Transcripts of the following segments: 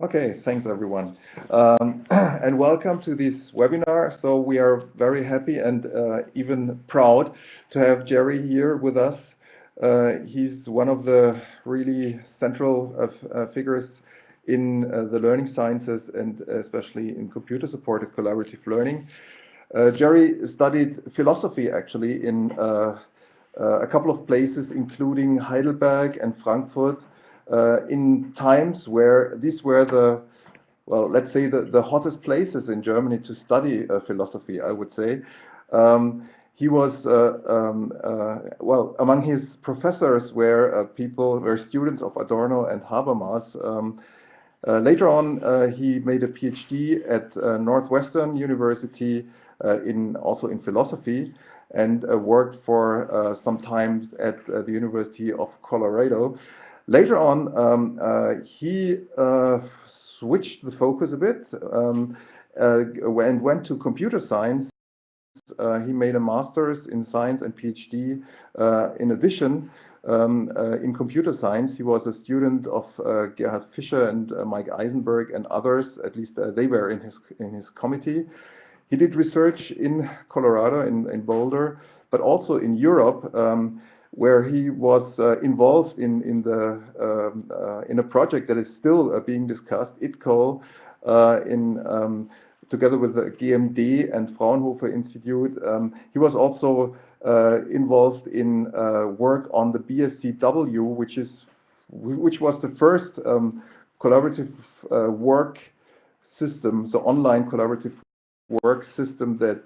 Okay, thanks everyone. And welcome to this webinar. So we are very happy and even proud to have Gerry here with us. He's one of the really central figures in the learning sciences and especially in computer-supported collaborative learning. Gerry studied philosophy actually in a couple of places, including Heidelberg and Frankfurt, in times where these were well, let's say the hottest places in Germany to study philosophy, I would say. He was, well, among his professors were students of Adorno and Habermas. Later on, he made a PhD at Northwestern University also in philosophy, and worked for some time at the University of Colorado. Later on, he switched the focus a bit and went to computer science. He made a master's in science and PhD. In addition, in computer science, he was a student of Gerhard Fischer and Mike Eisenberg and others. At least they were in his committee. He did research in Colorado, in Boulder, but also in Europe, where he was involved in a project that is still being discussed, ITCO, together with the GMD and Fraunhofer Institute. He was also involved in work on the BSCW, which was the first collaborative work system, so online collaborative work system that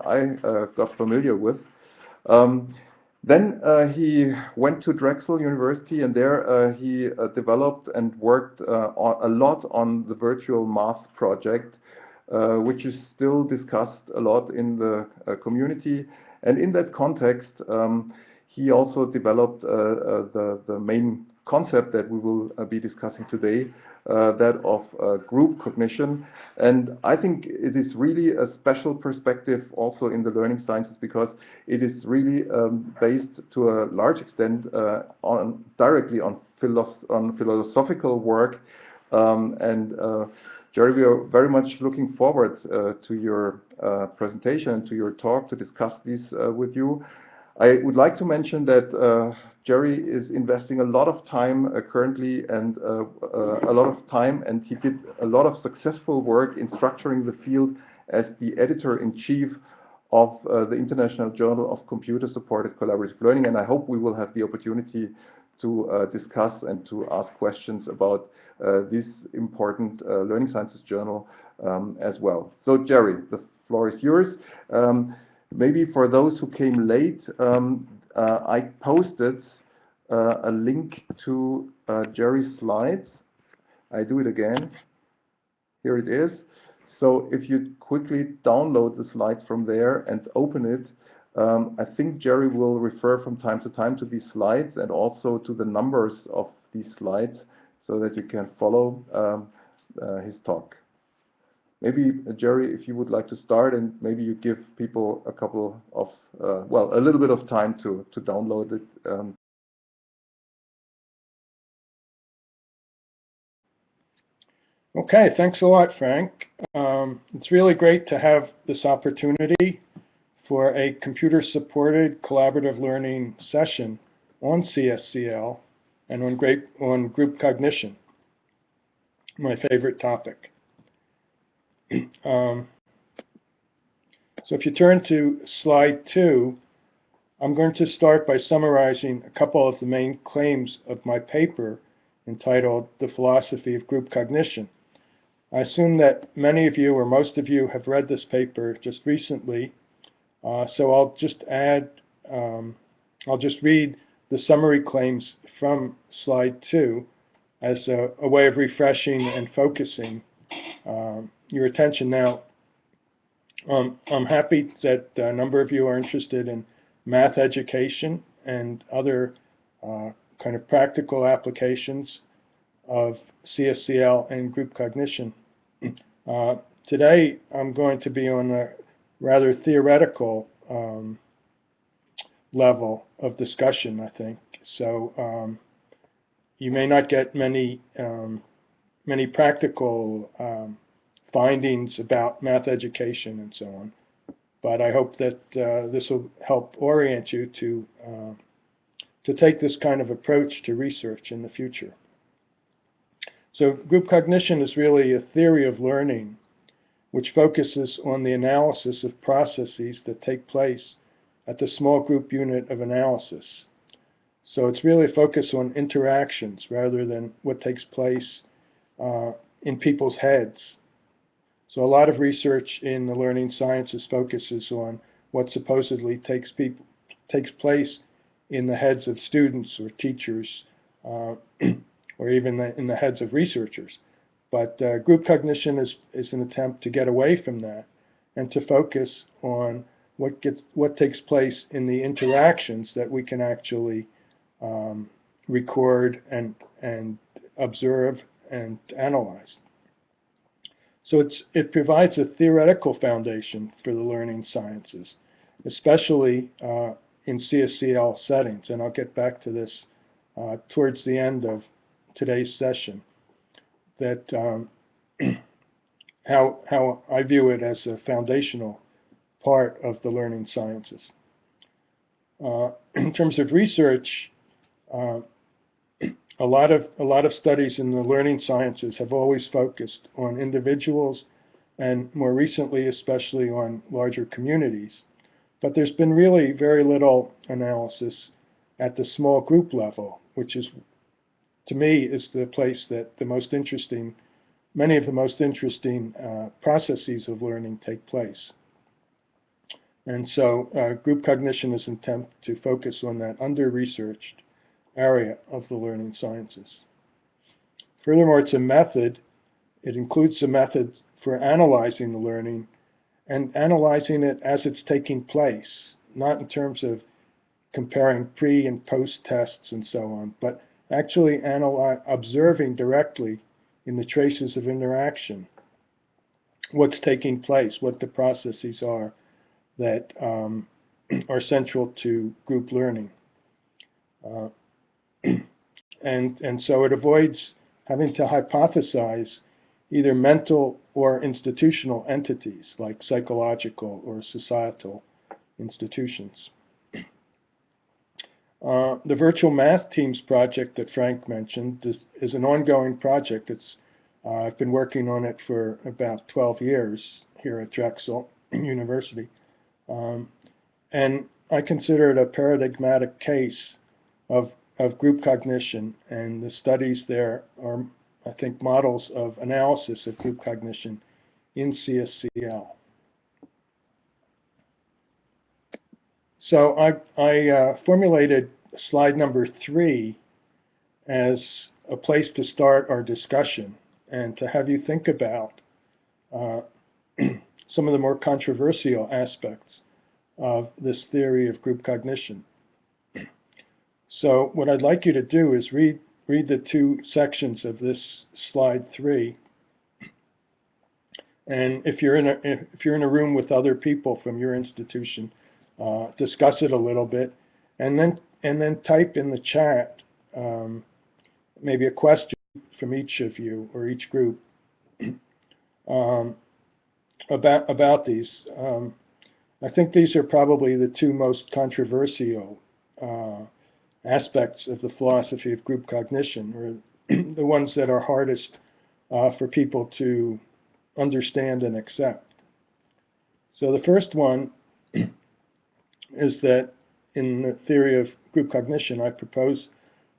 I got familiar with. Then he went to Drexel University, and there he developed and worked a lot on the virtual math project, which is still discussed a lot in the community. And in that context, he also developed the main concept that we will be discussing today, that of group cognition. And I think it is really a special perspective also in the learning sciences, because it is really based to a large extent directly on philosophical work. Gerry, we are very much looking forward to your presentation, to your talk, to discuss this with you. I would like to mention that Gerry is investing a lot of time currently, and and he did a lot of successful work in structuring the field as the editor-in-chief of the International Journal of Computer-Supported Collaborative Learning, and I hope we will have the opportunity to discuss and to ask questions about this important learning sciences journal as well. So Gerry, the floor is yours. Maybe for those who came late, I posted a link to Gerry's slides. I do it again. Here it is. So if you quickly download the slides from there and open it, I think Gerry will refer from time to time to these slides and also to the numbers of these slides so that you can follow his talk. Maybe, Gerry, if you would like to start, and maybe you give people a couple of, well, a little bit of time to download it. Okay, thanks a lot, Frank. It's really great to have this opportunity for a computer-supported collaborative learning session on CSCL and on group cognition, my favorite topic. So if you turn to slide 2, I'm going to start by summarizing a couple of the main claims of my paper entitled The Philosophy of Group Cognition. I assume that many of you or most of you have read this paper just recently, so I'll just read the summary claims from slide 2 as a way of refreshing and focusing your attention. Now, I'm happy that a number of you are interested in math education and other kind of practical applications of CSCL and group cognition. Today, I'm going to be on a rather theoretical level of discussion, I think. So you may not get many many practical findings about math education and so on. But I hope that this will help orient you to take this kind of approach to research in the future. So group cognition is really a theory of learning which focuses on the analysis of processes that take place at the small group unit of analysis. So it's really a focus on interactions rather than what takes place in people's heads. So a lot of research in the learning sciences focuses on what supposedly takes place in the heads of students or teachers, or even in the heads of researchers. But group cognition is an attempt to get away from that and to focus on what takes place in the interactions that we can actually record and observe and analyze. So it provides a theoretical foundation for the learning sciences, especially in CSCL settings, and I'll get back to this towards the end of today's session, that how I view it as a foundational part of the learning sciences. In terms of research, a lot of studies in the learning sciences have always focused on individuals and more recently especially on larger communities. But there's been really very little analysis at the small group level, which is, to me, is the place that many of the most interesting processes of learning take place. And so group cognition is an attempt to focus on that under-researched area of the learning sciences. Furthermore, it's a method. It includes a method for analyzing the learning and analyzing it as it's taking place, not in terms of comparing pre and post tests and so on, but actually observing directly in the traces of interaction what's taking place, what the processes are that are central to group learning. And so it avoids having to hypothesize either mental or institutional entities like psychological or societal institutions. The virtual math teams project that Frank mentioned is an ongoing project. I've been working on it for about 12 years here at Drexel University. And I consider it a paradigmatic case of group cognition, and the studies there are, I think, models of analysis of group cognition in CSCL. So I formulated slide number 3 as a place to start our discussion and to have you think about some of the more controversial aspects of this theory of group cognition. So what I'd like you to do is read the 2 sections of this slide 3, and if you're in a room with other people from your institution, discuss it a little bit, and then type in the chat maybe a question from each of you or each group about these. I think these are probably the 2 most controversial aspects of the philosophy of group cognition, or the ones that are hardest for people to understand and accept. So the first one is that in the theory of group cognition, I propose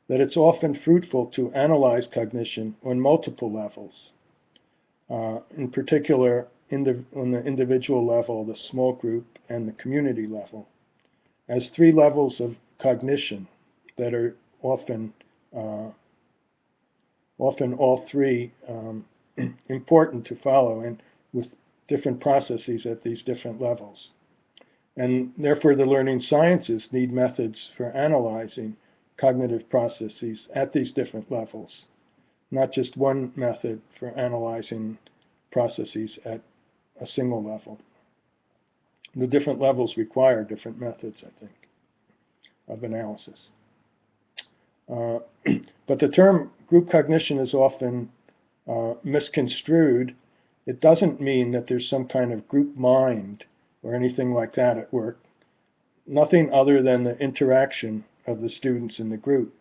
that it's often fruitful to analyze cognition on multiple levels, in particular on the individual level, the small group, and the community level, as 3 levels of cognition that are often all 3 important to follow, and with different processes at these different levels. And therefore the learning sciences need methods for analyzing cognitive processes at these different levels, not just one method for analyzing processes at a single level. The different levels require different methods, I think, of analysis. But the term group cognition is often misconstrued, it doesn't mean that there's some kind of group mind or anything like that at work. Nothing other than the interaction of the students in the group.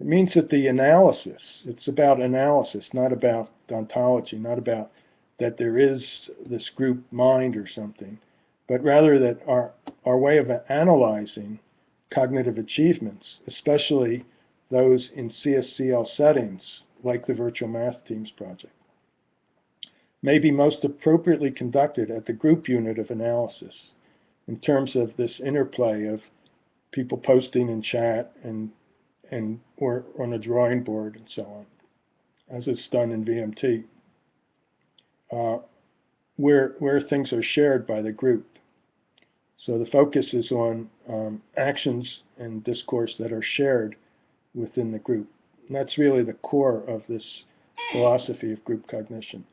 It means that the analysis, it's about analysis, not about ontology, not about that there is this group mind or something, but rather that our way of analyzing cognitive achievements, especially those in CSCL settings, like the Virtual Math Teams project, may be most appropriately conducted at the group unit of analysis in terms of this interplay of people posting in chat or on a drawing board and so on, as it's done in VMT, where things are shared by the group. So the focus is on actions and discourse that are shared within the group. And that's really the core of this philosophy of group cognition.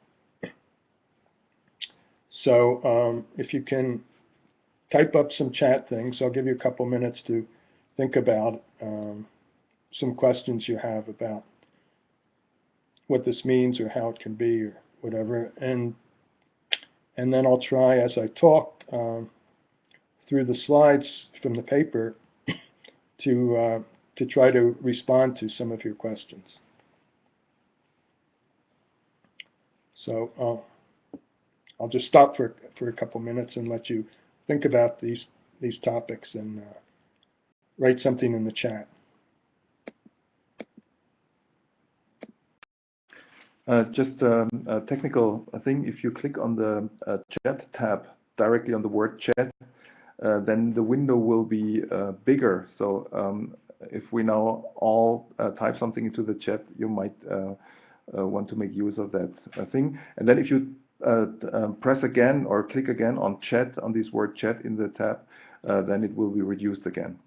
So if you can type up some chat things, I'll give you a couple minutes to think about some questions you have about what this means or how it can be or whatever. And then I'll try, as I talk through the slides from the paper, to try to respond to some of your questions. So I'll just stop for a couple minutes and let you think about these topics and write something in the chat. Just a technical thing. If you click on the chat tab directly on the word chat, then the window will be bigger. So if we now all type something into the chat, you might want to make use of that thing. And then if you press again or click again on chat, on this word chat in the tab, then it will be reduced again.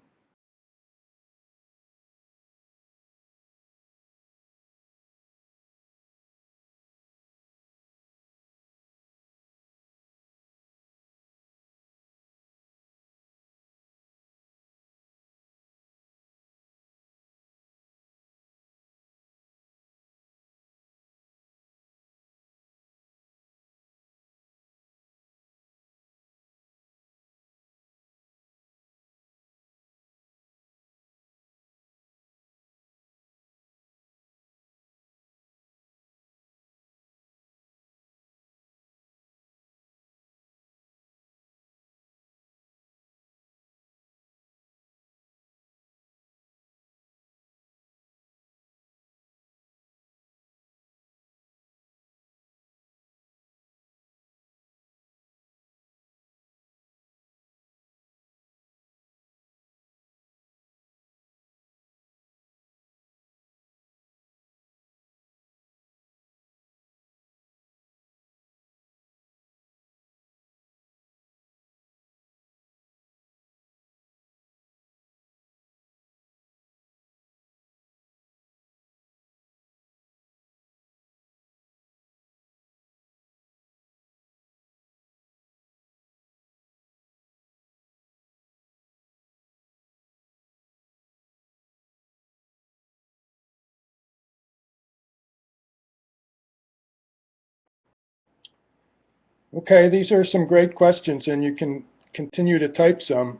Okay, these are some great questions, and you can continue to type some.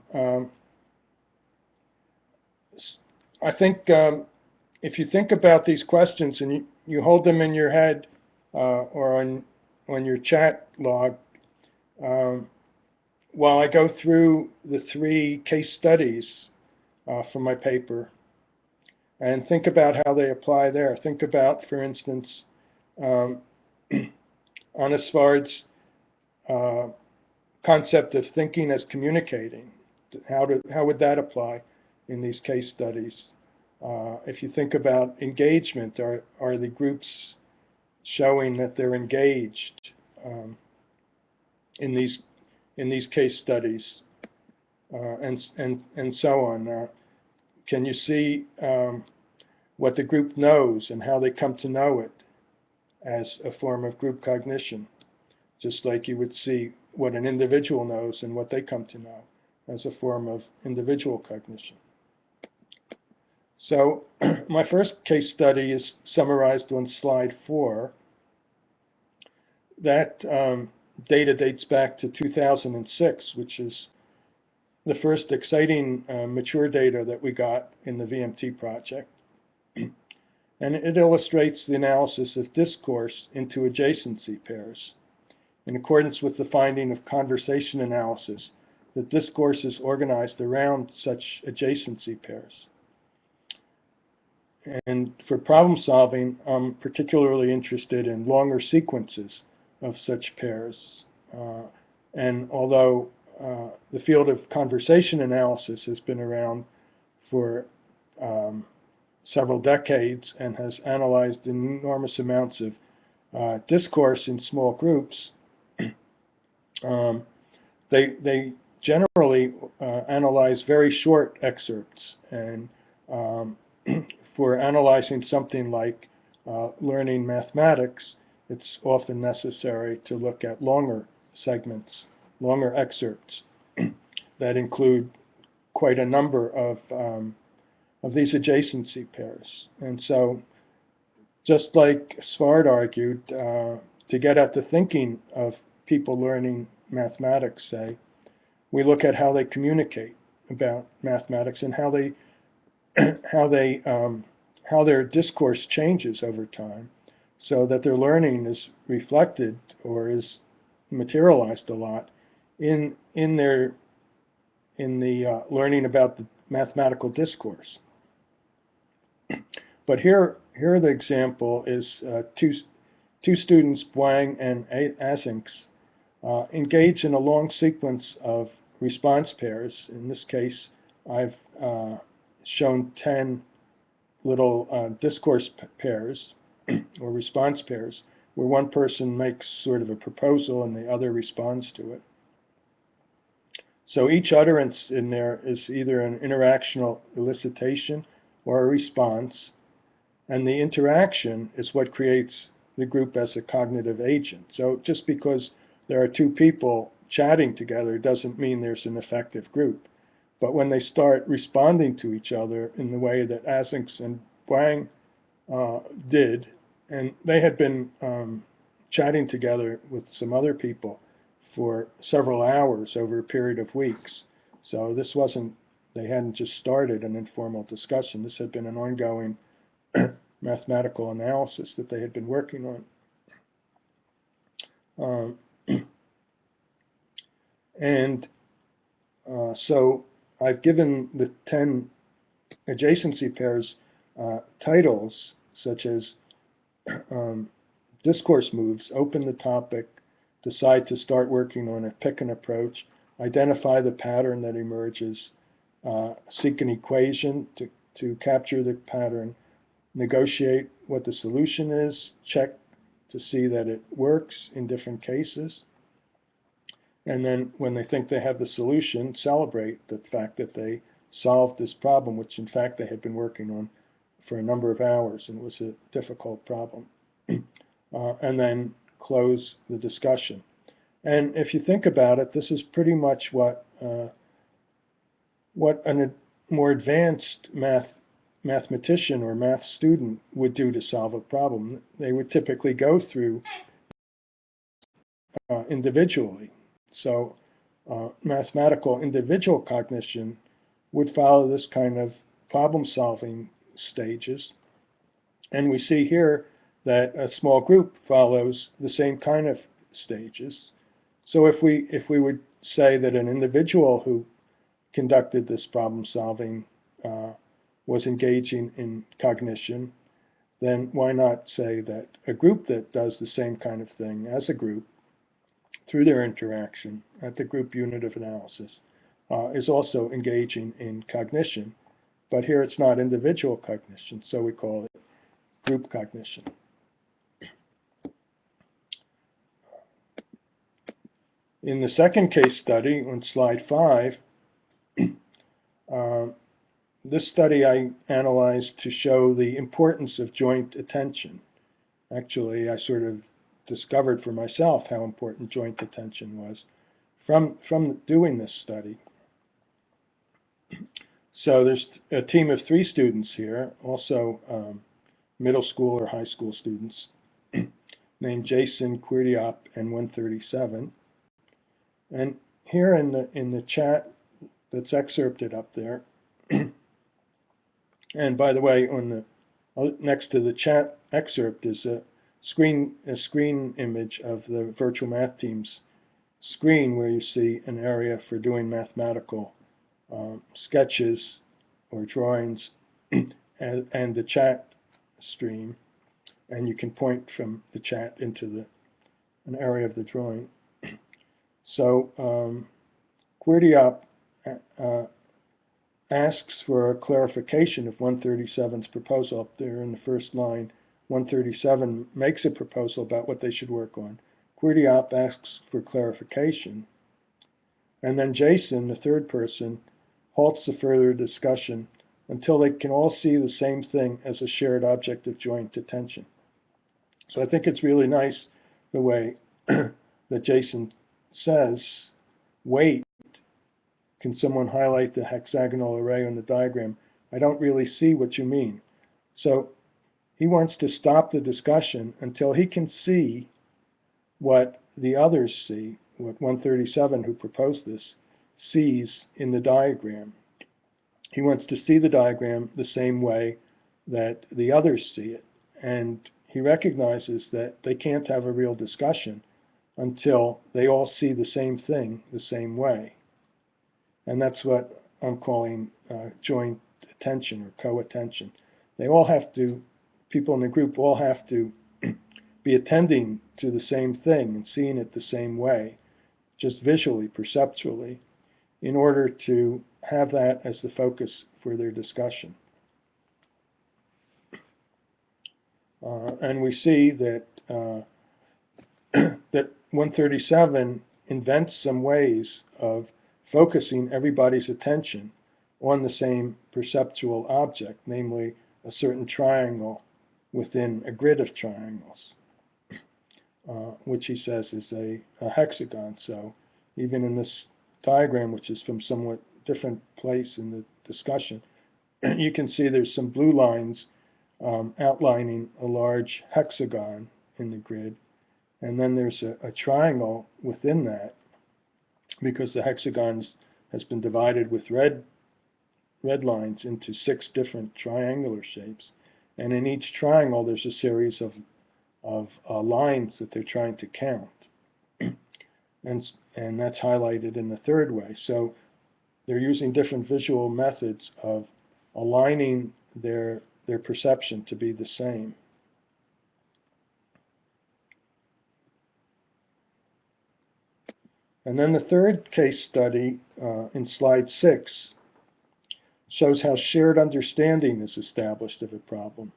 I think if you think about these questions and you hold them in your head or on your chat log, while I go through the 3 case studies from my paper, and think about how they apply there. Think about, for instance, Anna Svard's concept of thinking as communicating. How would that apply in these case studies? If you think about engagement, are the groups showing that they're engaged in these case studies, and so on? Can you see what the group knows and how they come to know it as a form of group cognition? Just like you would see what an individual knows and what they come to know as a form of individual cognition. So my first case study is summarized on slide 4. That data dates back to 2006, which is the first exciting mature data that we got in the VMT project. And it illustrates the analysis of discourse into adjacency pairs, in accordance with the finding of conversation analysis, that discourse is organized around such adjacency pairs. And for problem solving, I'm particularly interested in longer sequences of such pairs. And although the field of conversation analysis has been around for several decades and has analyzed enormous amounts of discourse in small groups, they generally analyze very short excerpts. And for analyzing something like learning mathematics, it's often necessary to look at longer segments, longer excerpts that include quite a number of these adjacency pairs. And so, just like Svard argued, to get at the thinking of people learning mathematics, say, we look at how they communicate about mathematics and how their discourse changes over time, so that their learning is reflected or is materialized a lot in the learning about the mathematical discourse. But here the example is two students, Boang and Azinks, engage in a long sequence of response pairs. In this case, I've shown 10 little discourse pairs or response pairs, where one person makes sort of a proposal and the other responds to it. So each utterance in there is either an interactional elicitation or a response, and the interaction is what creates the group as a cognitive agent. So just because there are two people chatting together doesn't mean there's an effective group. But when they start responding to each other in the way that Azinks and Boang did, and they had been chatting together with some other people for several hours over a period of weeks. So this wasn't, they hadn't just started an informal discussion. This had been an ongoing mathematical analysis that they had been working on. So I've given the 10 adjacency pairs titles such as discourse moves, open the topic, decide to start working on it, pick an approach, identify the pattern that emerges, seek an equation to capture the pattern, negotiate what the solution is, check to see that it works in different cases, and then when they think they have the solution, celebrate the fact that they solved this problem, which in fact they had been working on for a number of hours, and it was a difficult problem. And then close the discussion. And if you think about it, this is pretty much what a more advanced mathematician or math student would do to solve a problem. They would typically go through individually. So mathematical individual cognition would follow this kind of problem-solving stages. And we see here that a small group follows the same kind of stages. So if we would say that an individual who conducted this problem-solving was engaging in cognition, then why not say that a group that does the same kind of thing as a group through their interaction at the group unit of analysis is also engaging in cognition. But here it's not individual cognition, so we call it group cognition. In the second case study on slide 5, this study I analyzed to show the importance of joint attention. Actually, I sort of discovered for myself how important joint attention was from doing this study. So there's a team of 3 students here, also middle school or high school students, named Jason, Quirdiop, and 137. And here in the chat that's excerpted up there, and by the way, on the next to the chat excerpt is a screen image of the virtual math team's screen, where you see an area for doing mathematical sketches or drawings, and the chat stream, and you can point from the chat into an area of the drawing. So Quirdiop asks for a clarification of 137's proposal. Up there in the first line, 137 makes a proposal about what they should work on. Quirdiop asks for clarification, and then Jason, the third person, halts the further discussion until they can all see the same thing as a shared object of joint attention. So I think it's really nice the way that Jason says, wait, can someone highlight the hexagonal array on the diagram? I don't really see what you mean. So he wants to stop the discussion until he can see what the others see, what 137, who proposed this, sees in the diagram. He wants to see the diagram the same way that the others see it. And he recognizes that they can't have a real discussion until they all see the same thing the same way. And that's what I'm calling joint attention or co-attention. They all have to, people in the group all have to be attending to the same thing and seeing it the same way, just visually, perceptually, in order to have that as the focus for their discussion. And we see that that 137 invents some ways of focusing everybody's attention on the same perceptual object, namely a certain triangle within a grid of triangles, which he says is a hexagon. So even in this diagram, which is from somewhat different place in the discussion, you can see there's some blue lines outlining a large hexagon in the grid, and then there's a triangle within that, because the hexagon has been divided with red lines into 6 different triangular shapes, and in each triangle there's a series of lines that they're trying to count, and that's highlighted in the third way. So they're using different visual methods of aligning their perception to be the same. And then the third case study in slide 6 shows how shared understanding is established of a problem,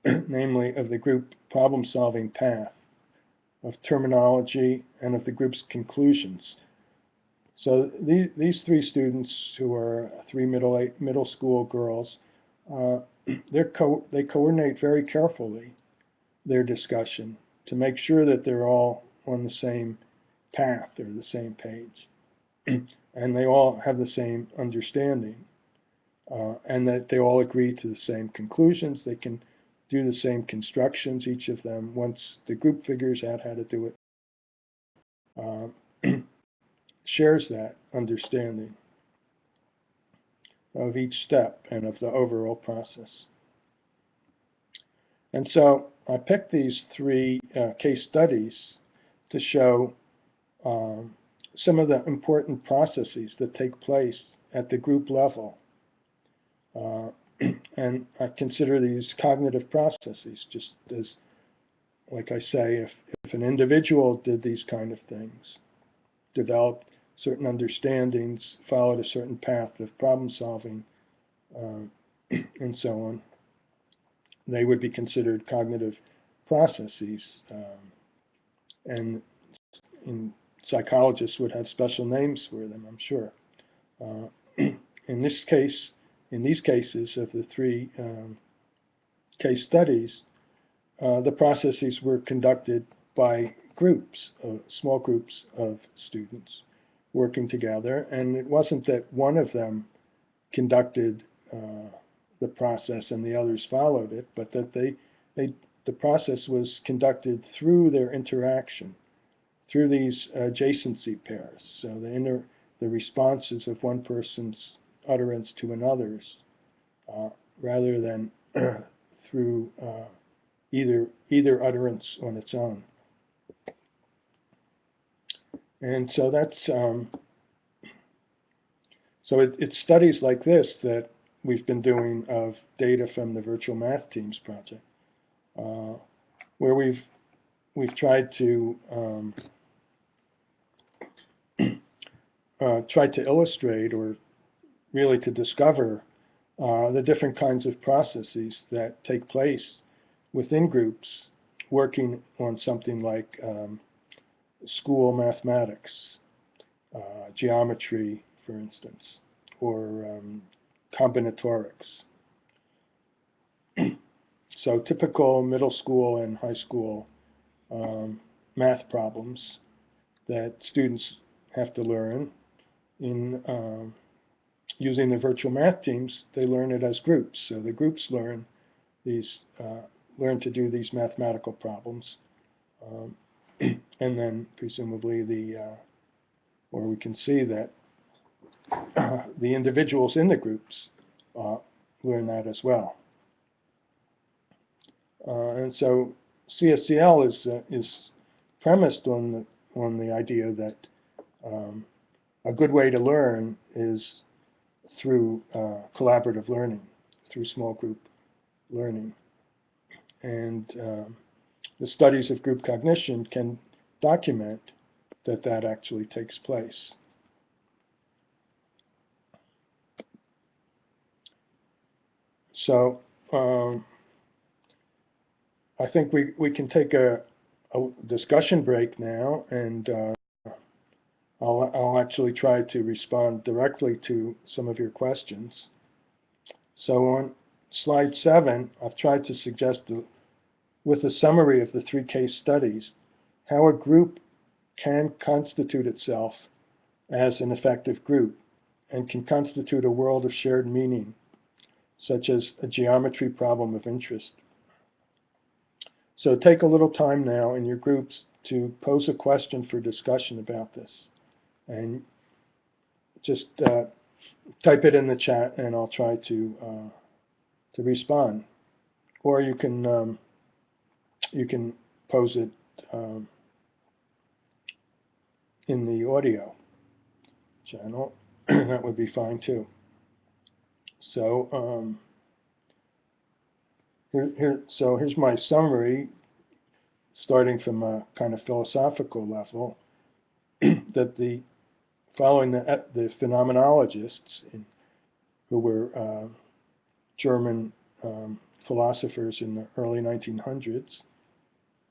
namely of the group problem-solving path, of terminology, and of the group's conclusions. So these 3 students, who are 3 middle school girls, they coordinate very carefully their discussion to make sure that they're all on the same path or the same page, and they all have the same understanding, and that they all agree to the same conclusions. They can do the same constructions, each of them, once the group figures out how to do it, shares that understanding of each step and of the overall process. And so I picked these 3 case studies to show some of the important processes that take place at the group level. And I consider these cognitive processes, just as, like I say, if an individual did these kind of things, developed certain understandings, followed a certain path of problem solving, and so on, they would be considered cognitive processes. And psychologists would have special names for them, I'm sure. In these cases of the 3 case studies, the processes were conducted by groups, small groups of students working together, and it wasn't that one of them conducted the process and the others followed it, but that the process was conducted through their interaction, through these adjacency pairs. So the responses of one person's utterance to another's, rather than through either utterance on its own. And so that's so it's studies like this that we've been doing of data from the Virtual Math Teams project, where we've tried to illustrate, or really to discover, the different kinds of processes that take place within groups working on something like school mathematics, geometry, for instance, or combinatorics. So typical middle school and high school math problems that students have to learn in using the virtual math teams. They learn it as groups. So the groups learn to do these mathematical problems, and then presumably or we can see that the individuals in the groups learn that as well. And so CSCL is premised on the idea that a good way to learn is through collaborative learning, through small group learning. And the studies of group cognition can document that actually takes place. So I think we can take a discussion break now, and I'll actually try to respond directly to some of your questions. So on slide 7, I've tried to suggest, with a summary of the 3 case studies, how a group can constitute itself as an effective group and can constitute a world of shared meaning, such as a geometry problem of interest. So take a little time now in your groups to pose a question for discussion about this, and just type it in the chat, and I'll try to respond. Or you can pose it in the audio channel. That would be fine too. So here's my summary, starting from a kind of philosophical level, that following the phenomenologists who were German philosophers in the early 1900s,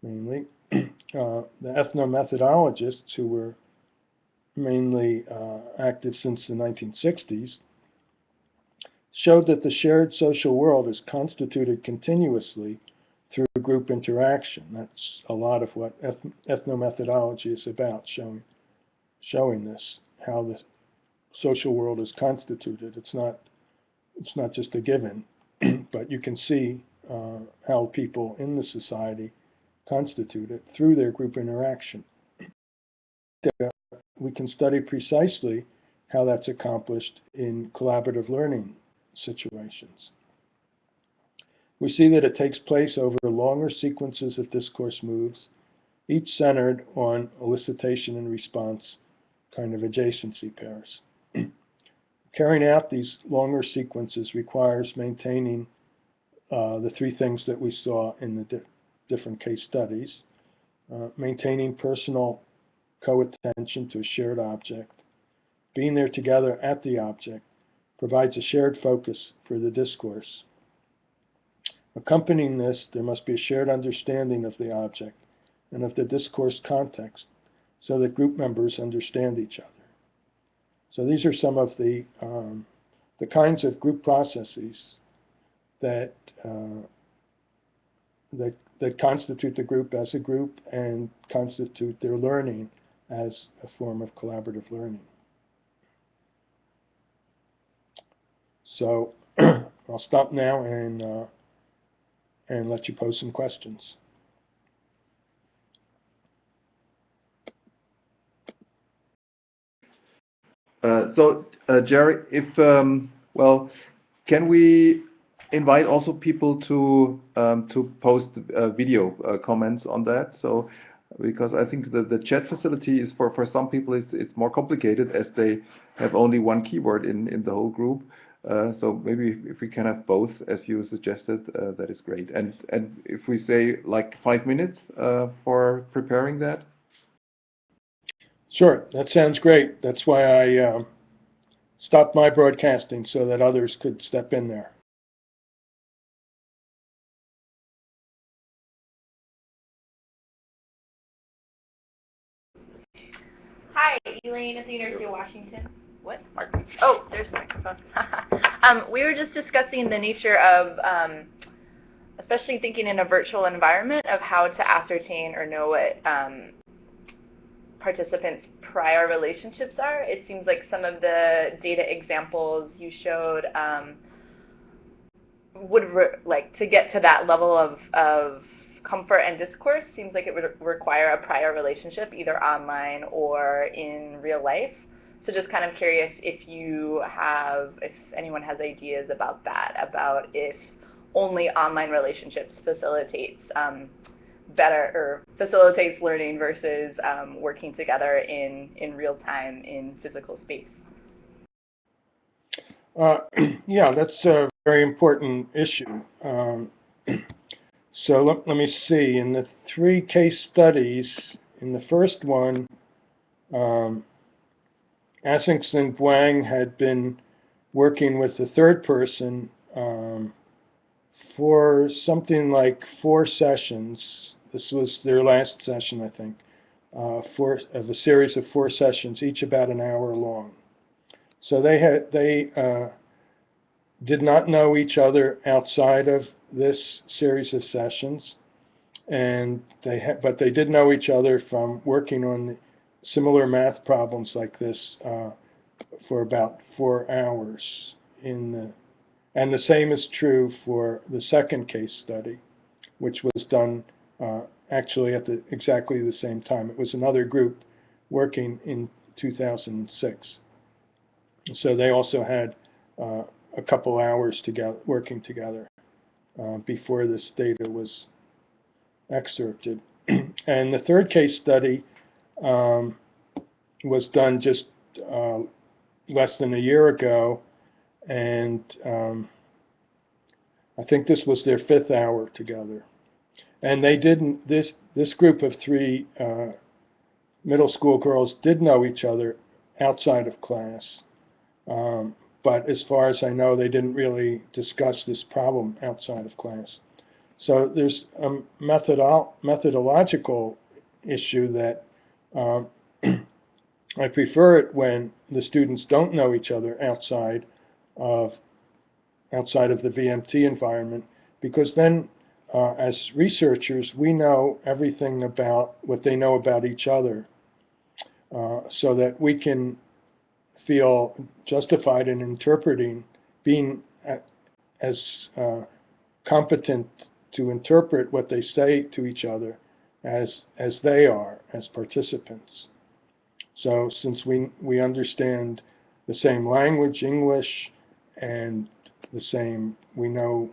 mainly, the ethnomethodologists who were mainly active since the 1960s, showed that the shared social world is constituted continuously through group interaction. That's a lot of what ethnomethodology is about, showing this, how the social world is constituted. It's not just a given, but you can see how people in the society constitute it through their group interaction. We can study precisely how that's accomplished in collaborative learning situations. We see that it takes place over longer sequences of discourse moves, each centered on elicitation and response, kind of adjacency pairs. Carrying out these longer sequences requires maintaining the 3 things that we saw in the different case studies, maintaining personal co-attention to a shared object, being there together at the object, provides a shared focus for the discourse. Accompanying this, there must be a shared understanding of the object and of the discourse context so that group members understand each other. So these are some of the kinds of group processes that constitute the group as a group and constitute their learning as a form of collaborative learning. So I'll stop now and let you pose some questions. Gerry, if well, can we invite also people to post video comments on that? So, because I think the chat facility is for some people it's more complicated as they have only one keyword in the whole group. So maybe if we can have both, as you suggested, that is great. And if we say like 5 minutes for preparing that. Sure, that sounds great. That's why I stopped my broadcasting so that others could step in there. Hi, Elaine at the University of Washington. What? Mark? Oh, there's the microphone. We were just discussing the nature of, especially thinking in a virtual environment, of how to ascertain or know what participants' prior relationships are. It seems like some of the data examples you showed would like to get to that level of comfort and discourse seems like it would require a prior relationship, either online or in real life. So just kind of curious if anyone has ideas about that, about if only online relationships facilitates learning versus working together in real time in physical space. Yeah, that's a very important issue. So let me see. In the 3 case studies, in the first one, Assington Wang had been working with the third person for something like 4 sessions. This was their last session, I think, of a series of 4 sessions, each about an hour long. So they did not know each other outside of this series of sessions, but they did know each other from working on similar math problems like this for about 4 hours. And the same is true for the second case study, which was done actually at exactly the same time. It was another group working in 2006. So they also had a couple hours together, working together before this data was excerpted. And the third case study was done just less than a year ago, and I think this was their 5th hour together. And they didn't. This group of 3 middle school girls did know each other outside of class. But as far as I know, they didn't really discuss this problem outside of class. So there's a methodological issue that I prefer it when the students don't know each other outside of the VMT environment, because then as researchers, we know everything about what they know about each other, so that we can feel justified in interpreting, being as competent to interpret what they say to each other as they are, as participants. So since we understand the same language, English, and we know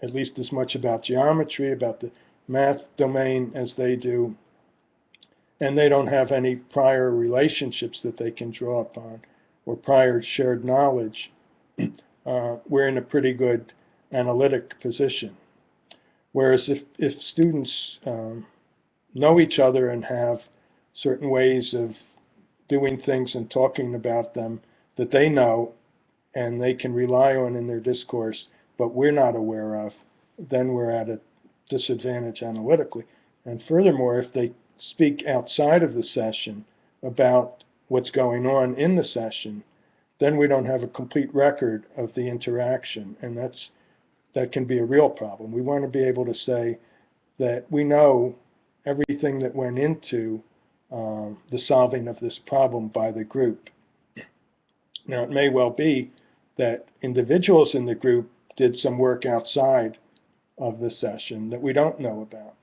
at least as much about geometry, about the math domain as they do, and they don't have any prior relationships that they can draw upon or prior shared knowledge, we're in a pretty good analytic position. Whereas if students know each other and have certain ways of doing things and talking about them that they know and they can rely on in their discourse, but we're not aware of, then we're at a disadvantage analytically. And furthermore, if they speak outside of the session about what's going on in the session, then we don't have a complete record of the interaction, and that can be a real problem. We want to be able to say that we know everything that went into the solving of this problem by the group. Now, it may well be that individuals in the group did some work outside of the session that we don't know about.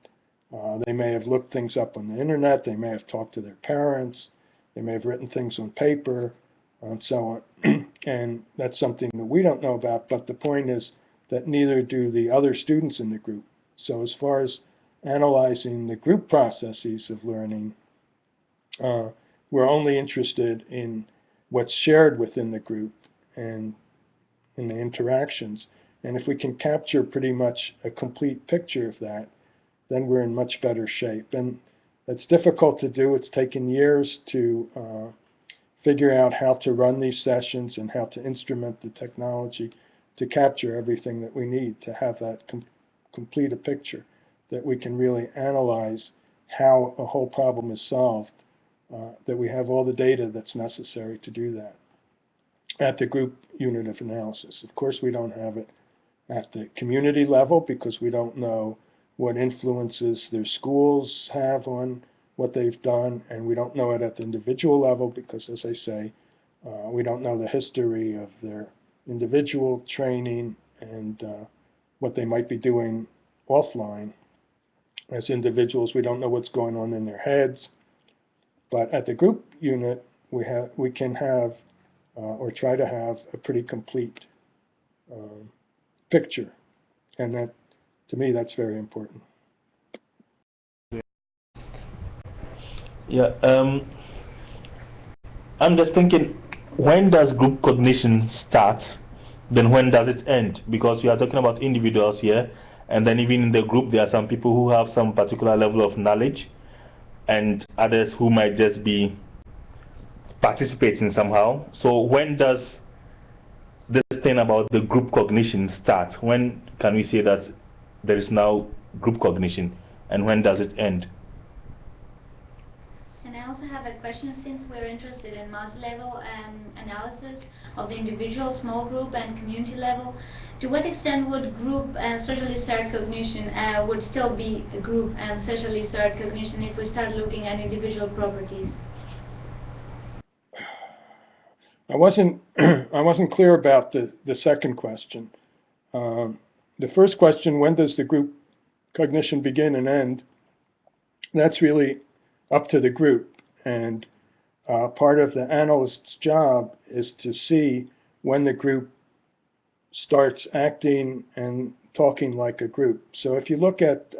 They may have looked things up on the internet, they may have talked to their parents, they may have written things on paper, and so on. And that's something that we don't know about, but the point is that neither do the other students in the group. So as far as analyzing the group processes of learning, we're only interested in what's shared within the group and in the interactions. And if we can capture pretty much a complete picture of that, then we're in much better shape. And it's difficult to do. It's taken years to figure out how to run these sessions and how to instrument the technology to capture everything that we need to have that complete a picture, that we can really analyze how a whole problem is solved, that we have all the data that's necessary to do that at the group unit of analysis. Of course, we don't have it at the community level because we don't know what influences their schools have on what they've done, and we don't know it at the individual level because, as I say, we don't know the history of their individual training and what they might be doing offline. As individuals, we don't know what's going on in their heads. But at the group unit, we can have or try to have a pretty complete picture, and that, to me, that's very important. Yeah, I'm just thinking, when does group cognition start? Then when does it end? Because we are talking about individuals here, and then even in the group, there are some people who have some particular level of knowledge, and others who might just be participating somehow. So when does this thing about the group cognition start? When can we say that there is now group cognition, and when does it end? And I also have a question, since we're interested in multi-level analysis of the individual, small group, and community level. To what extent would group and socially shared cognition would still be a group and socially shared cognition if we start looking at individual properties? I wasn't clear about the second question. The first question, when does the group cognition begin and end? That's really up to the group, and part of the analyst's job is to see when the group starts acting and talking like a group. So if you look at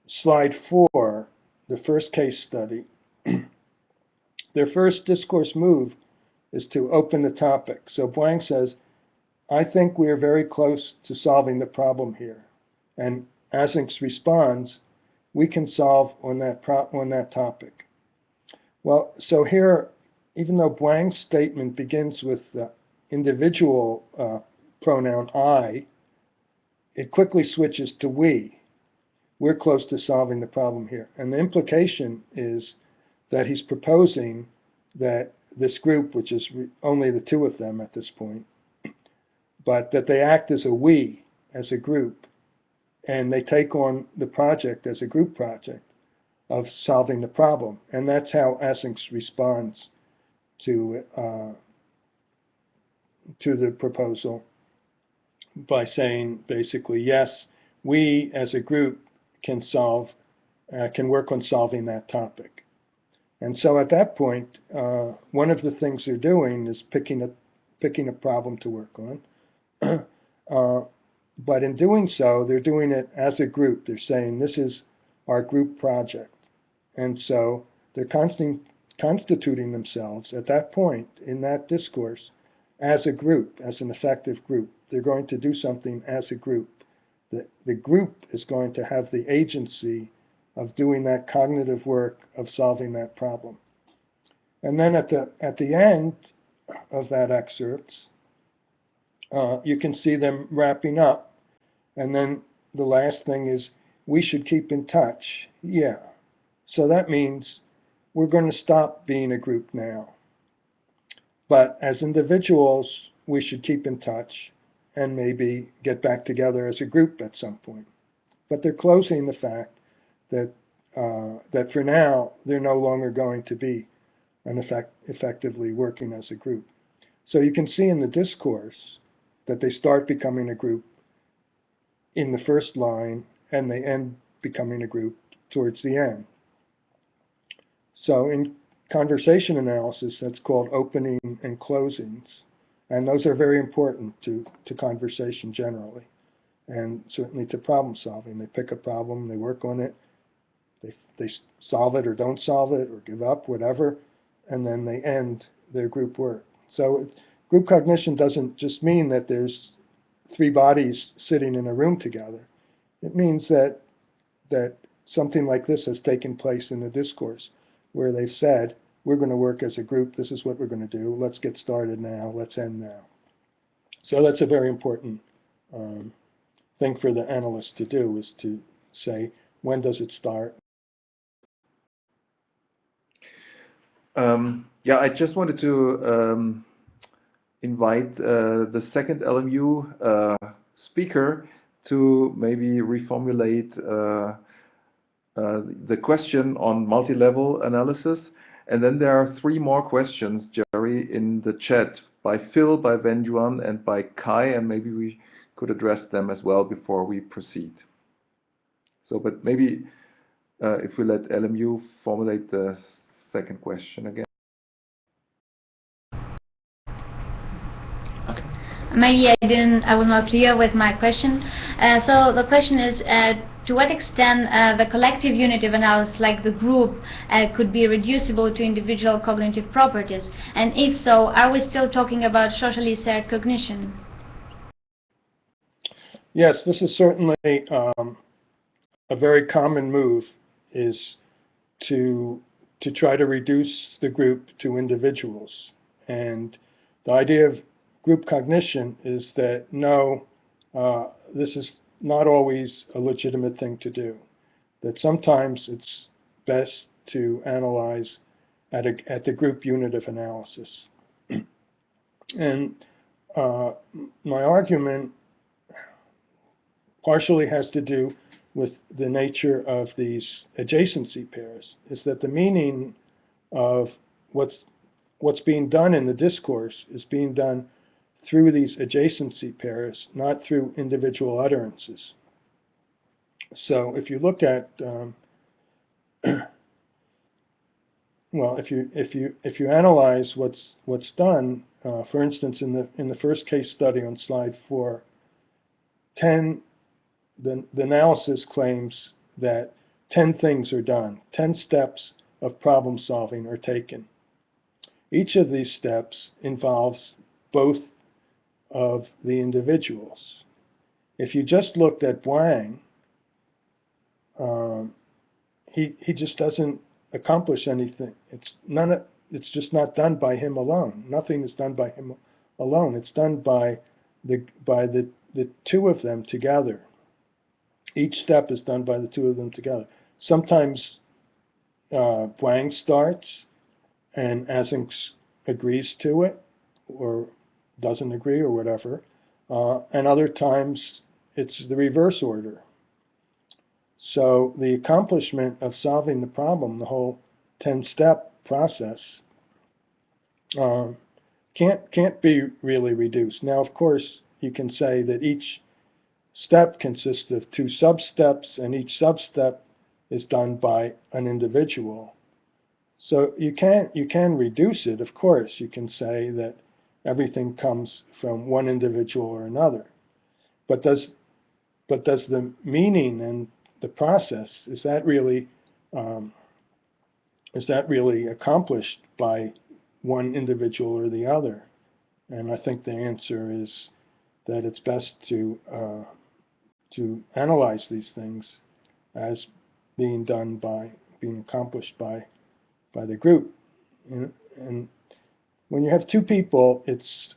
slide 4, the first case study, their first discourse move is to open the topic. So Blank says, I think we are very close to solving the problem here. And Asinx responds, we can solve on that topic. Well, so here, even though Blank's statement begins with the individual pronoun I, it quickly switches to we. We're close to solving the problem here. And the implication is that he's proposing that this group, which is only the two of them at this point, but that they act as a we, as a group, and they take on the project as a group project of solving the problem. And that's how Asinx responds to the proposal by saying basically, yes, we as a group can work on solving that topic. And so at that point, one of the things they're doing is picking a problem to work on. But in doing so, they're doing it as a group. They're saying this is our group project. And so they're constituting themselves at that point in that discourse as a group, as an effective group. They're going to do something as a group. The group is going to have the agency of doing that cognitive work of solving that problem. And then at the end of that excerpt, you can see them wrapping up. And then the last thing is, we should keep in touch. Yeah. So that means we're going to stop being a group now. But as individuals, we should keep in touch and maybe get back together as a group at some point. But they're closing the fact that that for now, they're no longer going to be effectively working as a group. So you can see in the discourse that they start becoming a group in the first line and they end becoming a group towards the end. So in conversation analysis, that's called opening and closings. And those are very important to conversation generally, and certainly to problem solving. They pick a problem, they work on it, they solve it or don't solve it or give up, whatever, and then they end their group work. So group cognition doesn't just mean that there's three bodies sitting in a room together. It means that something like this has taken place in the discourse, where they've said, we're going to work as a group, this is what we're going to do, let's get started now, let's end now. So that's a very important thing for the analyst to do, is to say, when does it start? Yeah, I just wanted to invite the second LMU speaker to maybe reformulate the question on multi-level analysis. And then there are three more questions, Gerry, in the chat by Phil, by Venjuan, and by Kai, and maybe we could address them as well before we proceed. So, but maybe if we let LMU formulate the second question again. Okay. Maybe I was not clear with my question. So the question is, to what extent the collective unit of analysis, like the group, could be reducible to individual cognitive properties? And if so, are we still talking about socially shared cognition? Yes, this is certainly a very common move, is to try to reduce the group to individuals. And the idea of group cognition is that no, this is not always a legitimate thing to do. That sometimes it's best to analyze at the group unit of analysis. And my argument partially has to do with the nature of these adjacency pairs, is that the meaning of what's being done in the discourse is being done through these adjacency pairs, not through individual utterances. So if you look at, well, if you analyze what's done, for instance, in the first case study on slide 4, the analysis claims that 10 things are done, 10 steps of problem solving are taken. Each of these steps involves both of the individuals. If you just looked at Wang, he just doesn't accomplish anything. It's just not done by him alone. Nothing is done by him alone. It's done by the two of them together. Each step is done by the two of them together. Sometimes Wang starts and Async agrees to it, or doesn't agree, or whatever. And other times it's the reverse order. So the accomplishment of solving the problem, the whole 10-step process, can't be really reduced. Now, of course, you can say that each step consists of 2 sub-steps, and each sub-step is done by an individual. So you can reduce it, of course. You can say that everything comes from one individual or another. But does the meaning and the process, is that really accomplished by one individual or the other? And I think the answer is that it's best to analyze these things as being accomplished by the group. And when you have 2 people, it's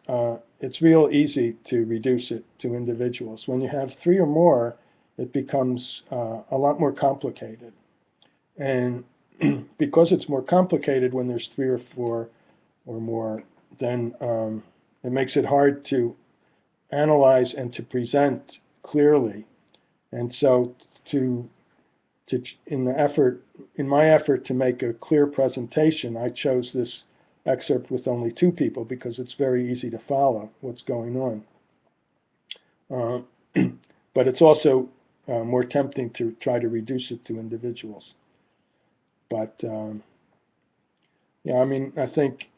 real easy to reduce it to individuals. When you have 3 or more, it becomes a lot more complicated. And because it's more complicated when there's 3 or 4 or more, then it makes it hard to analyze and to present clearly. And so in my effort to make a clear presentation, I chose this excerpt with only 2 people because it's very easy to follow what's going on. But it's also more tempting to try to reduce it to individuals. But yeah, I mean, I think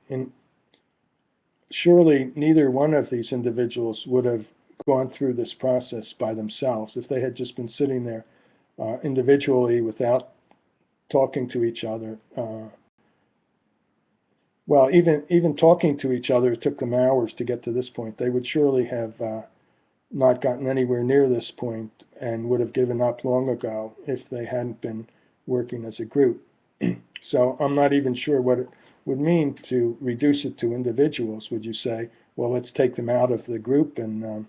surely neither one of these individuals would have gone through this process by themselves if they had just been sitting there individually without talking to each other. Well, even talking to each other, it took them hours to get to this point. They would surely have not gotten anywhere near this point and would have given up long ago if they hadn't been working as a group. So I'm not even sure what it would mean to reduce it to individuals. Would you say, well, let's take them out of the group and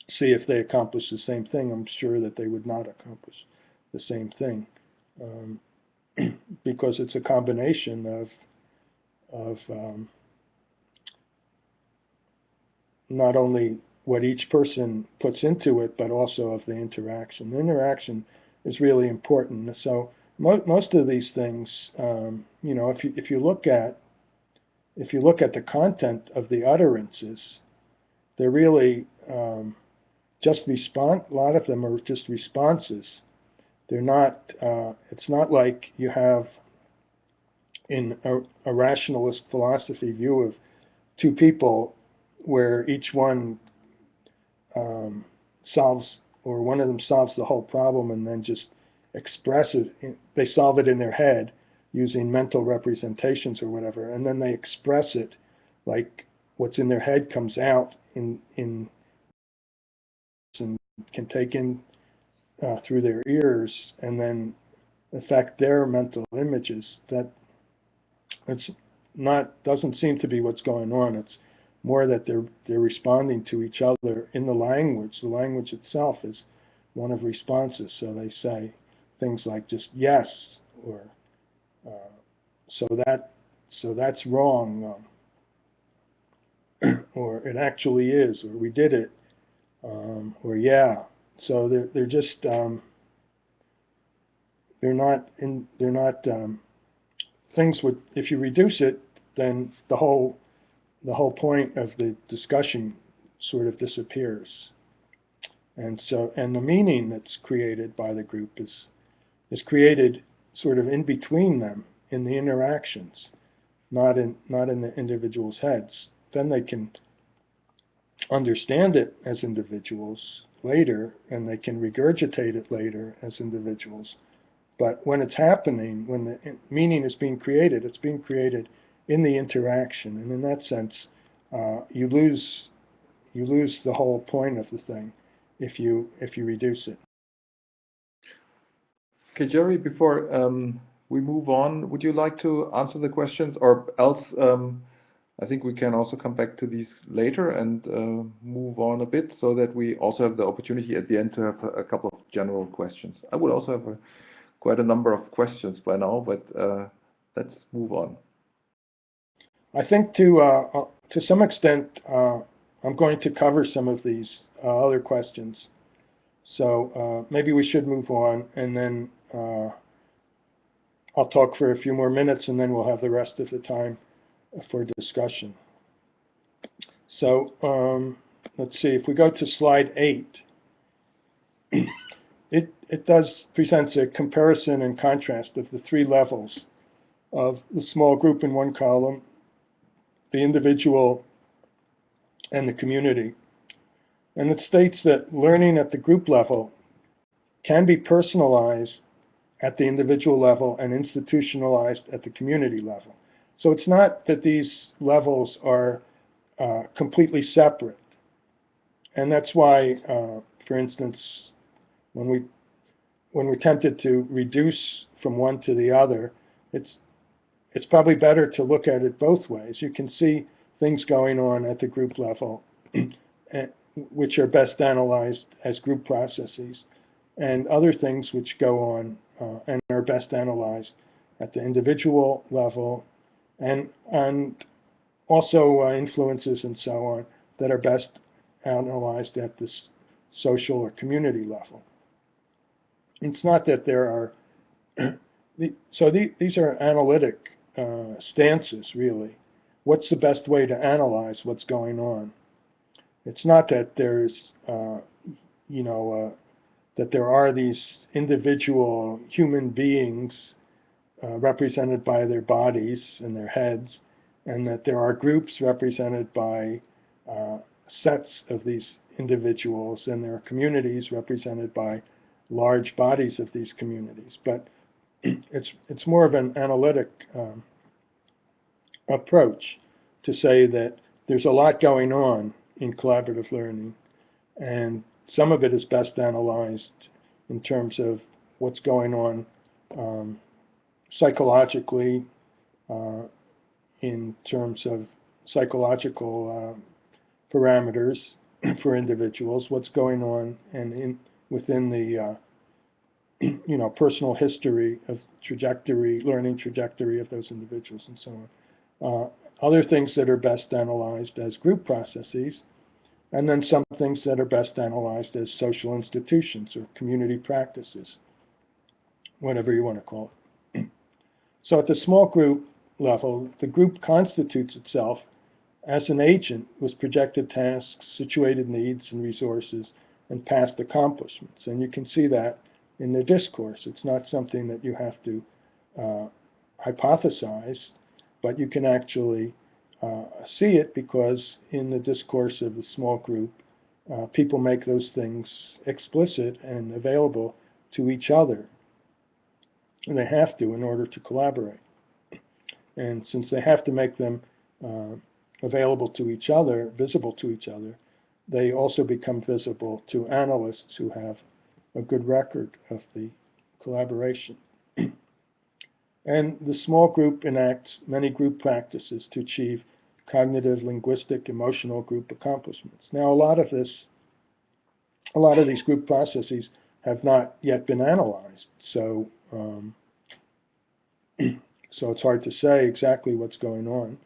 see if they accomplish the same thing? I'm sure that they would not accomplish the same thing because it's a combination of not only what each person puts into it, but also of the interaction. The interaction is really important. So most of these things, you know, if you look at the content of the utterances, they're really just a lot of them are just responses. They're not. It's not like you have in a rationalist philosophy view of 2 people where each one solves, or one of them solves the whole problem and then just express it. They solve it in their head using mental representations or whatever, and then they express it like what's in their head comes out in and can take in through their ears and then affect their mental images. Doesn't seem to be what's going on. It's more that they're responding to each other in the language. The language itself is one of responses. So they say things like just yes, or so that's wrong, or it actually is, or we did it, or yeah. So they're just they're not things would, if you reduce it, then the whole point of the discussion sort of disappears. And the meaning that's created by the group is created sort of in between them in the interactions, not in the individuals' heads. Then they can understand it as individuals later, and they can regurgitate it later as individuals. But when it's happening, when the meaning is being created, it's being created in the interaction, and in that sense, you lose the whole point of the thing if you reduce it. Okay, Gerry, before we move on, would you like to answer the questions, or else I think we can also come back to these later and move on a bit so that we also have the opportunity at the end to have a couple of general questions. I would also have quite a number of questions by now, but let's move on. I think to some extent, I'm going to cover some of these other questions. So maybe we should move on, and then I'll talk for a few more minutes, and then we'll have the rest of the time for discussion. So let's see, if we go to slide 8, it presents a comparison and contrast of the 3 levels of the small group in one column, the individual, and the community. And it states that learning at the group level can be personalized at the individual level and institutionalized at the community level. So it's not that these levels are completely separate. And that's why, for instance, when we're tempted to reduce from one to the other, it's probably better to look at it both ways. You can see things going on at the group level, which are best analyzed as group processes, and other things which go on and are best analyzed at the individual level, and also influences and so on that are best analyzed at the social or community level. It's not that there are, so these are analytic stances, really. what's the best way to analyze what's going on? It's not that there's, that there are these individual human beings represented by their bodies and their heads, and that there are groups represented by sets of these individuals, and there are communities represented by large bodies of these communities. But it's more of an analytic approach to say that there's a lot going on in collaborative learning, and some of it is best analyzed in terms of what's going on psychologically, in terms of psychological parameters for individuals, what's going on and within the personal history of learning trajectory of those individuals and so on. Other things that are best analyzed as group processes, and then some things that are best analyzed as social institutions or community practices, whatever you want to call it. So at the small group level, the group constitutes itself as an agent with projected tasks, situated needs and resources, and past accomplishments. And you can see that in the discourse. It's not something that you have to hypothesize, but you can actually see it, because in the discourse of the small group, people make those things explicit and available to each other. And they have to in order to collaborate. And since they have to make them available to each other, visible to each other, they also become visible to analysts who have a good record of the collaboration. And the small group enacts many group practices to achieve cognitive, linguistic, emotional group accomplishments. Now, a lot of these group processes have not yet been analyzed, so so it's hard to say exactly what's going on.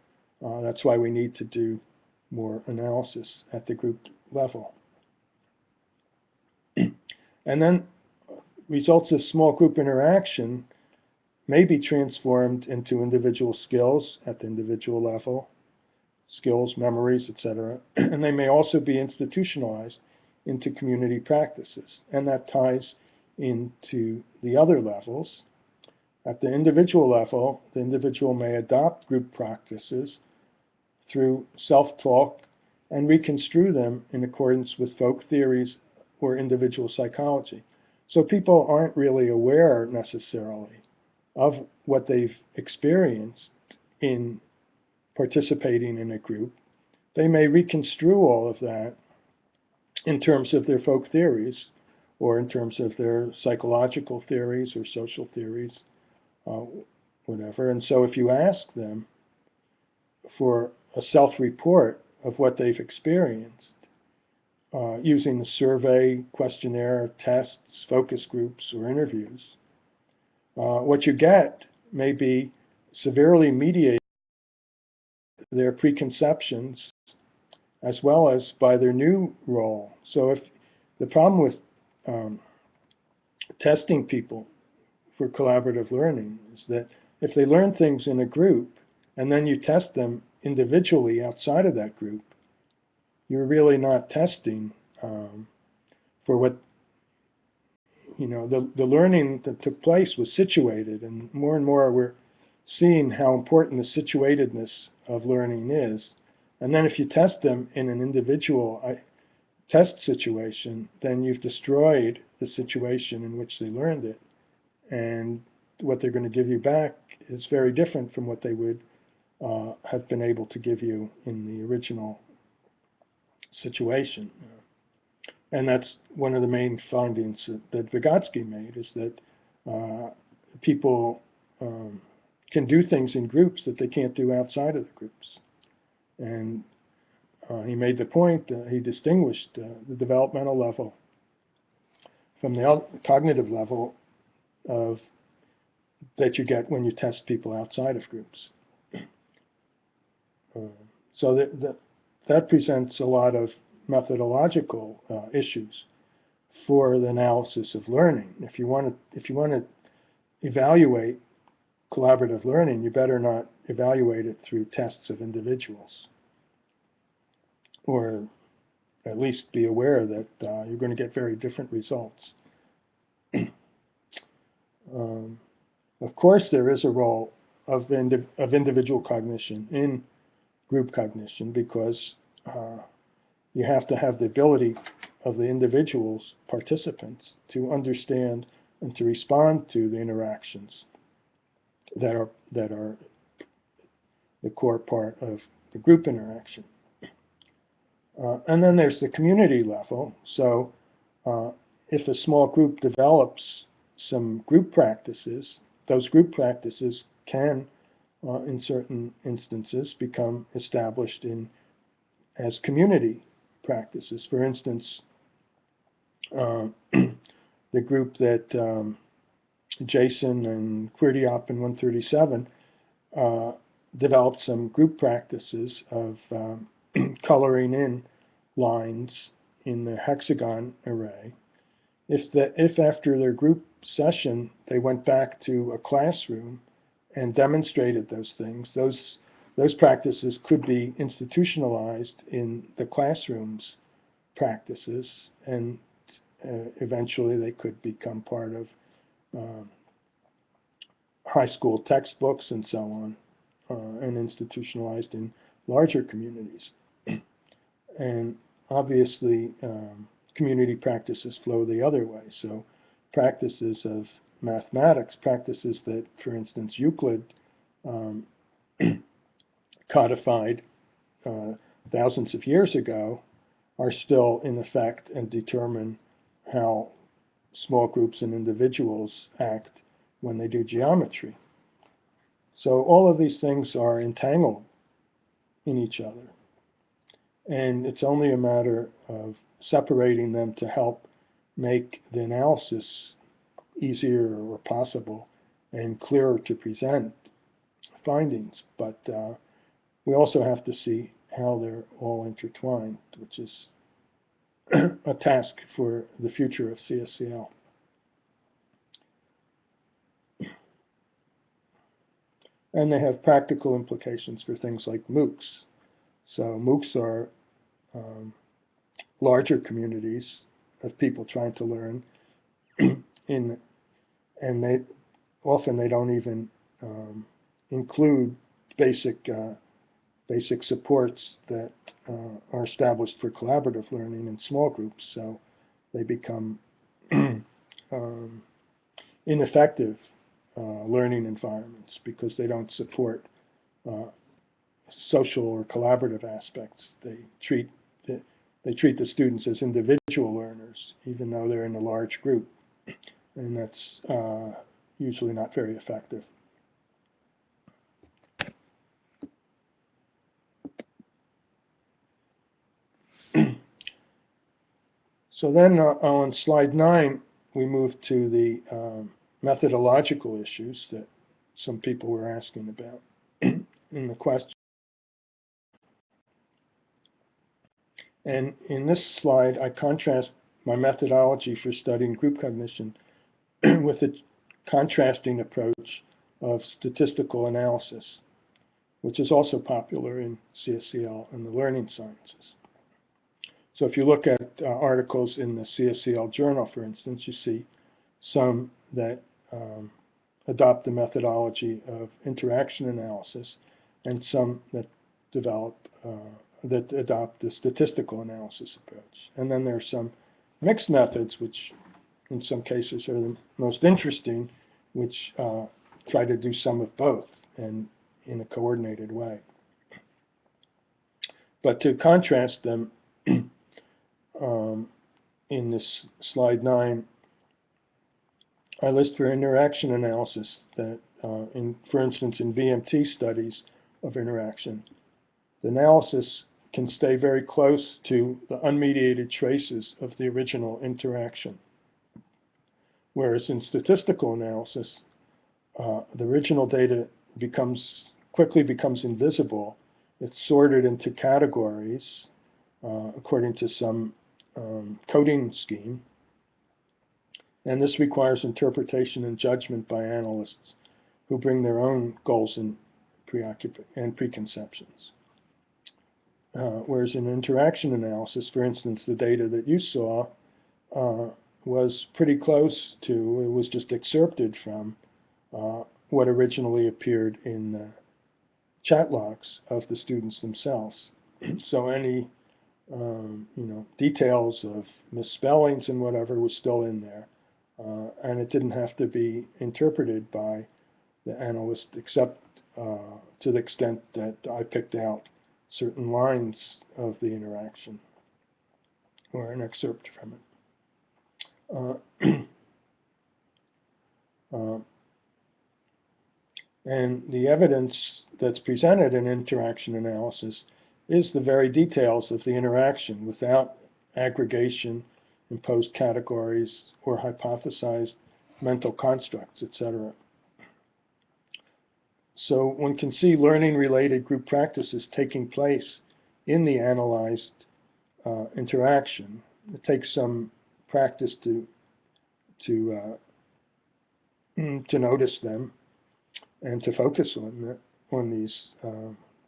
That's why we need to do more analysis at the group level. And then results of small group interaction may be transformed into individual skills at the individual level, skills, memories, etc. And they may also be institutionalized into community practices. And that ties into the other levels. At the individual level, the individual may adopt group practices through self-talk and reconstrue them in accordance with folk theories or individual psychology. So people aren't really aware necessarily of what they've experienced in participating in a group. They may reconstrue all of that in terms of their folk theories or in terms of their psychological theories or social theories, whatever. And so if you ask them for a self-report of what they've experienced, using the survey, questionnaire, tests, focus groups, or interviews, what you get may be severely mediated by their preconceptions as well as by their new role. So if the problem with testing people for collaborative learning is that if they learn things in a group and then you test them individually outside of that group, you're really not testing for what, the learning that took place was situated, and more we're seeing how important the situatedness of learning is. And then if you test them in an individual test situation, then you've destroyed the situation in which they learned it. And what they're going to give you back is very different from what they would have been able to give you in the original situation. And that's one of the main findings that Vygotsky made, is that people can do things in groups that they can't do outside of the groups. And he made the point, he distinguished the developmental level from the cognitive level that you get when you test people outside of groups. So that presents a lot of methodological issues for the analysis of learning. If you want to evaluate collaborative learning, you better not evaluate it through tests of individuals, or at least be aware that you're going to get very different results. Of course, there is a role of individual cognition in group cognition, because you have to have the ability of the individual's participants to understand and to respond to the interactions that are the core part of the group interaction. And then there's the community level. So if a small group develops some group practices, those group practices can, in certain instances, become established as community practices. For instance, the group that Jason and Quirdiop in 137 developed some group practices of coloring in lines in the hexagon array. If after their group session they went back to a classroom and demonstrated those things, those practices could be institutionalized in the classroom's practices, and eventually they could become part of high school textbooks and so on, and institutionalized in larger communities. And obviously, community practices flow the other way. So practices of mathematics, practices that, for instance, Euclid codified thousands of years ago, are still in effect and determine how small groups and individuals act when they do geometry. So all of these things are entangled in each other. And it's only a matter of separating them to help make the analysis easier or possible and clearer to present findings. But we also have to see how they're all intertwined, which is a task for the future of CSCL. And they have practical implications for things like MOOCs. So MOOCs are larger communities of people trying to learn, and they don't even include basic supports that are established for collaborative learning in small groups. So they become ineffective learning environments because they don't support social or collaborative aspects. They treat the students as individual learners, even though they're in a large group, and that's usually not very effective. So then on slide 9, we move to the methodological issues that some people were asking about in the question. And in this slide, I contrast my methodology for studying group cognition with a contrasting approach of statistical analysis, which is also popular in CSCL and the learning sciences. So if you look at articles in the CSCL journal, for instance, you see some that adopt the methodology of interaction analysis, and some that adopt the statistical analysis approach. And then there are some mixed methods, which in some cases are the most interesting, which try to do some of both and in a coordinated way. But to contrast them, in this slide 9, I list for interaction analysis that, for instance, in VMT studies of interaction, the analysis can stay very close to the unmediated traces of the original interaction. Whereas in statistical analysis, the original data quickly becomes invisible. It's sorted into categories according to some coding scheme. And this requires interpretation and judgment by analysts who bring their own goals and preconceptions. Whereas in interaction analysis, for instance, the data that you saw was pretty close to, it was just excerpted from what originally appeared in the chat logs of the students themselves. So any details of misspellings and whatever was still in there. And it didn't have to be interpreted by the analyst except to the extent that I picked out certain lines of the interaction or an excerpt from it. And the evidence that's presented in interaction analysis is the very details of the interaction without aggregation, imposed categories, or hypothesized mental constructs, etc. So one can see learning-related group practices taking place in the analyzed interaction. It takes some practice to notice them and to focus on these,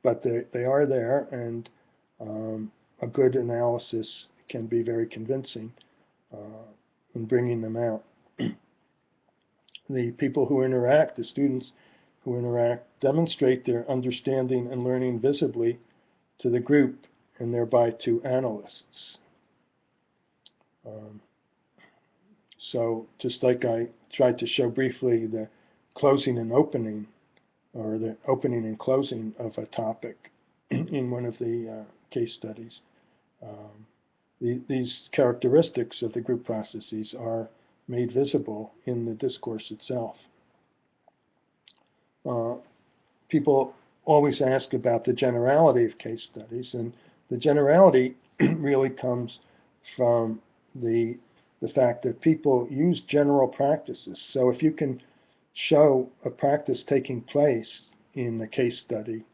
but they are there, and a good analysis can be very convincing in bringing them out. The people who interact, the students who interact, demonstrate their understanding and learning visibly to the group and thereby to analysts. So just like I tried to show briefly the closing and opening, or the opening and closing of a topic in one of the case studies, these characteristics of the group processes are made visible in the discourse itself. People always ask about the generality of case studies, and the generality really comes from the fact that people use general practices. So if you can show a practice taking place in the case study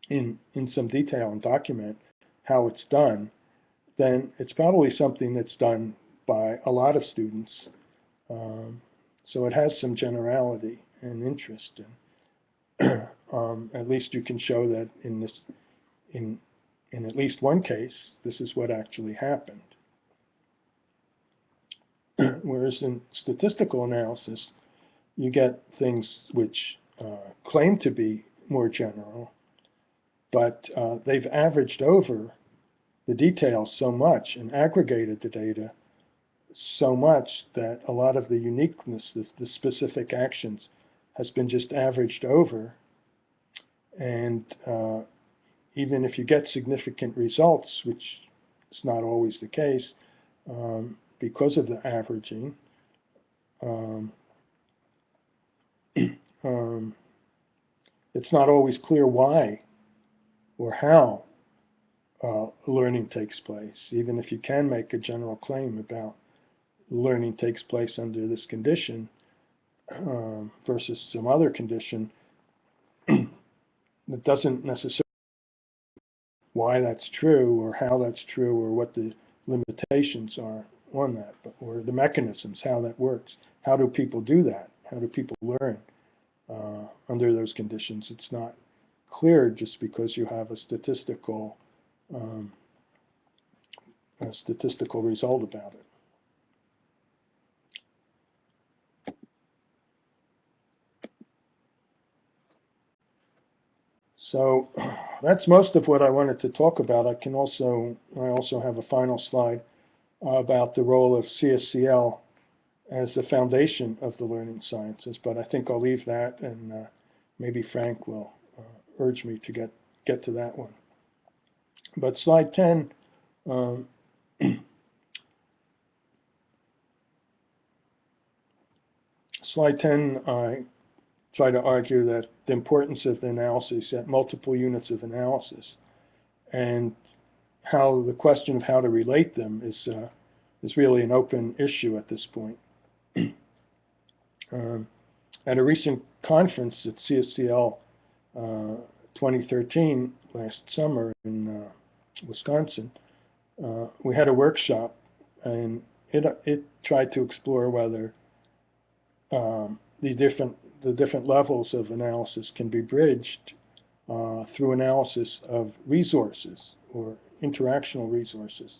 in some detail and document how it's done, then it's probably something that's done by a lot of students. So it has some generality and interest. At least you can show that in at least one case, this is what actually happened. Whereas in statistical analysis, you get things which claim to be more general, but they've averaged over the details so much and aggregated the data so much that a lot of the uniqueness of the specific actions has been just averaged over. And even if you get significant results, which is not always the case, because of the averaging, it's not always clear why or how learning takes place, even if you can make a general claim about learning takes place under this condition versus some other condition. It doesn't necessarily why that's true or how that's true or what the limitations are on that, or the mechanisms, how that works. How do people do that? How do people learn under those conditions? It's not clear just because you have a statistical result about it. So that's most of what I wanted to talk about. I also have a final slide about the role of CSCL as the foundation of the learning sciences, but I think I'll leave that, and maybe Frank will urge me to get to that one. But slide 10, slide 10, I try to argue that the importance of the analysis at multiple units of analysis, and how the question of how to relate them is really an open issue at this point. At a recent conference at CSCL 2013 last summer in Wisconsin, we had a workshop, and it tried to explore whether the different levels of analysis can be bridged through analysis of resources or interactional resources.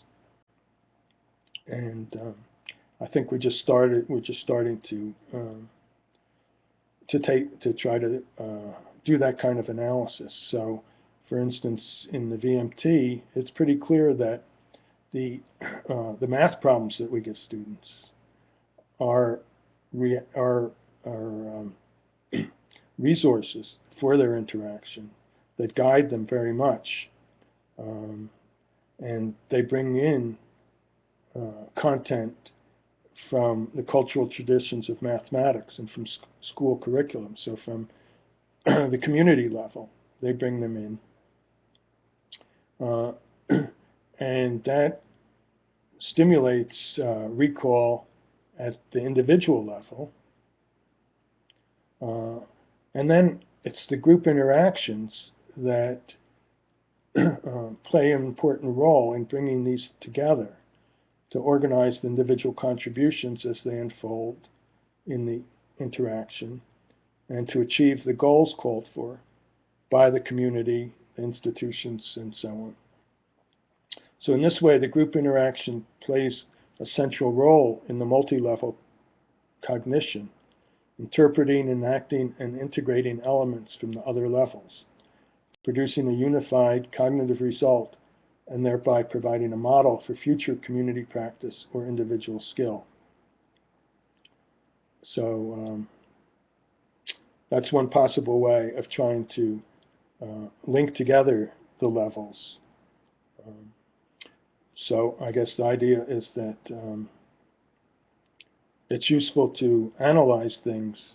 And I think we're just starting to try to do that kind of analysis. So, for instance, in the VMT, it's pretty clear that the math problems that we give students are resources for their interaction that guide them very much, and they bring in content from the cultural traditions of mathematics and from school curriculum. So from the community level, they bring them in. And that stimulates recall at the individual level. And then it's the group interactions that play an important role in bringing these together to organize the individual contributions as they unfold in the interaction and to achieve the goals called for by the community, the institutions, and so on. So in this way, the group interaction plays a central role in the multi-level cognition, interpreting, enacting, and integrating elements from the other levels, producing a unified cognitive result and thereby providing a model for future community practice or individual skill. So that's one possible way of trying to link together the levels. So I guess the idea is that it's useful to analyze things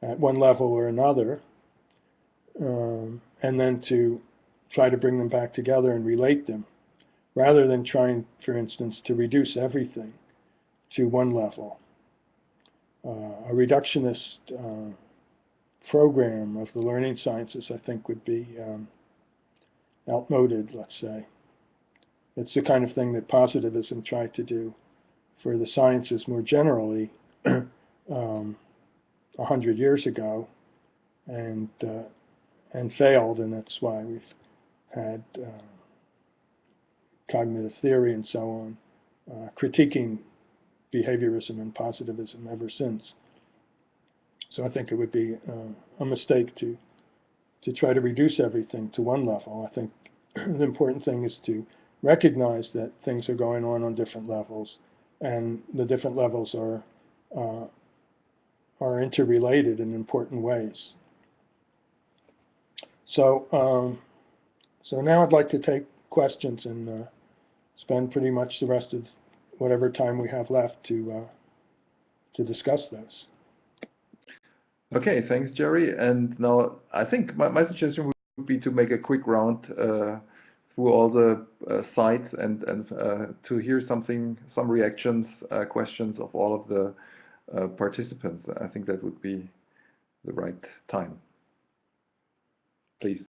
at one level or another, and then to try to bring them back together and relate them, rather than trying, for instance, to reduce everything to one level. A reductionist program of the learning sciences, I think, would be outmoded, let's say. It's the kind of thing that positivism tried to do for the sciences more generally 100 years ago, and failed, and that's why we've had cognitive theory and so on critiquing behaviorism and positivism ever since. So I think it would be a mistake to try to reduce everything to one level. I think the important thing is to recognize that things are going on different levels, and the different levels are interrelated in important ways. So, so now I'd like to take questions and spend pretty much the rest of whatever time we have left to discuss those. Okay, thanks, Gerry. And now I think my suggestion would be to make a quick round through all the sites and to hear some reactions, questions of all of the participants. I think that would be the right time. Please.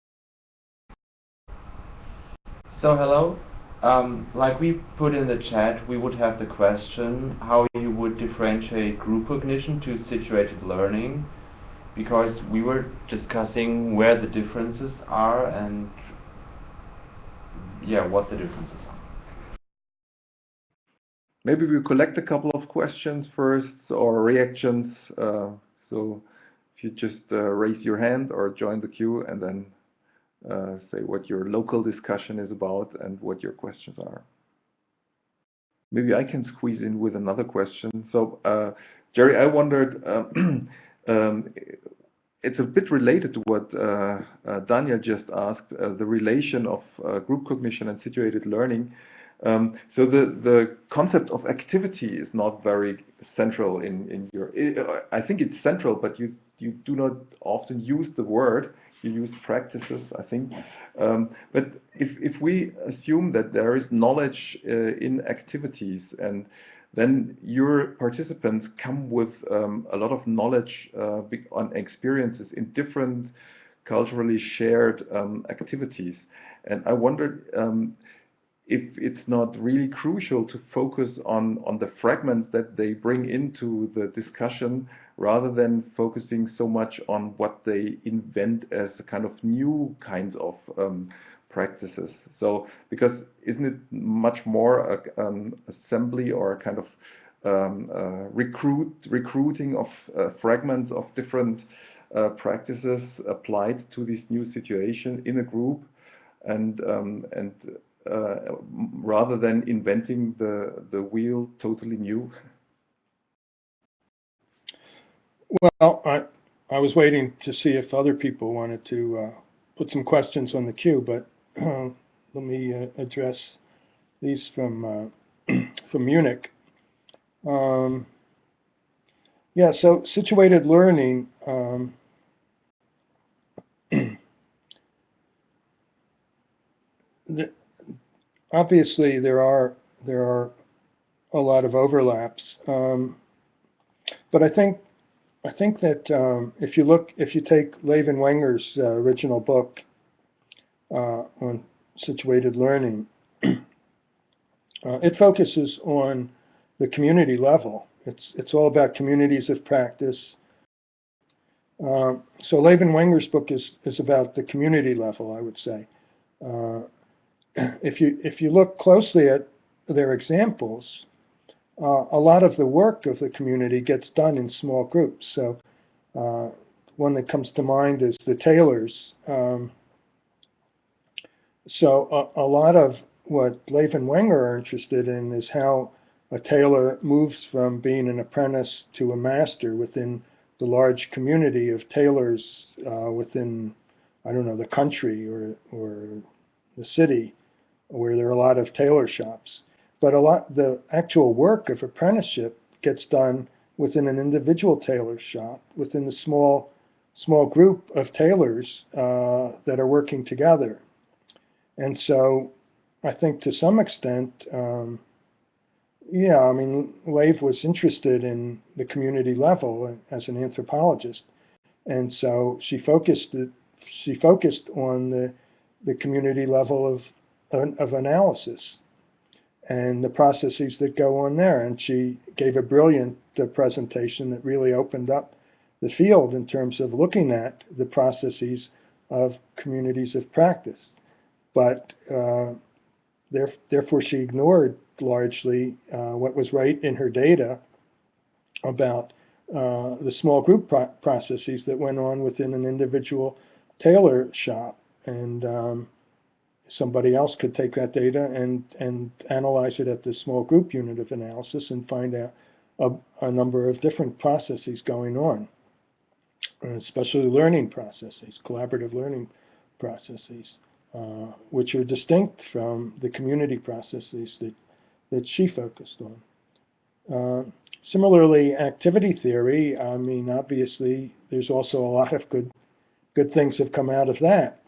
So hello, like we put in the chat, we would have the question how you would differentiate group cognition to situated learning, because we were discussing where the differences are and yeah, what the differences are. Maybe we collect a couple of questions first or reactions. So if you just raise your hand or join the queue and then say what your local discussion is about and what your questions are. Maybe I can squeeze in with another question. So, Gerry, I wondered, it's a bit related to what Daniel just asked, the relation of group cognition and situated learning. So the concept of activity is not very central in your, I think it's central, but you do not often use the word. You use practices, I think. But if we assume that there is knowledge in activities, and then your participants come with a lot of knowledge on experiences in different culturally shared activities. And I wondered if it's not really crucial to focus on the fragments that they bring into the discussion, rather than focusing so much on what they invent as a kind of new kinds of practices. So, because isn't it much more assembly or a kind of recruiting of fragments of different practices applied to this new situation in a group, and rather than inventing the wheel totally new? Well, I was waiting to see if other people wanted to put some questions on the queue, but let me address these from from Munich. Yeah, so situated learning. Obviously, there are a lot of overlaps, but I think that if you take Levin Wenger's original book on situated learning, it focuses on the community level. It's all about communities of practice. So Levin Wenger's book is about the community level, I would say. If you look closely at their examples, a lot of the work of the community gets done in small groups. So one that comes to mind is the tailors. So a lot of what Levin Wenger are interested in is how a tailor moves from being an apprentice to a master within the large community of tailors within, I don't know, the country or the city, where there are a lot of tailor shops. But the actual work of apprenticeship gets done within an individual tailor shop, within the small group of tailors that are working together. And so I think to some extent, yeah, I mean, Lev was interested in the community level as an anthropologist. And so she focused on the community level of analysis and the processes that go on there. And she gave a brilliant presentation that really opened up the field in terms of looking at the processes of communities of practice. But therefore, she ignored largely what was right in her data about the small group processes that went on within an individual tailor shop. And somebody else could take that data and analyze it at the small group unit of analysis and find out a number of different processes going on, especially learning processes, collaborative learning processes, which are distinct from the community processes that she focused on. Similarly, activity theory, I mean, obviously, there's also a lot of good things have come out of that.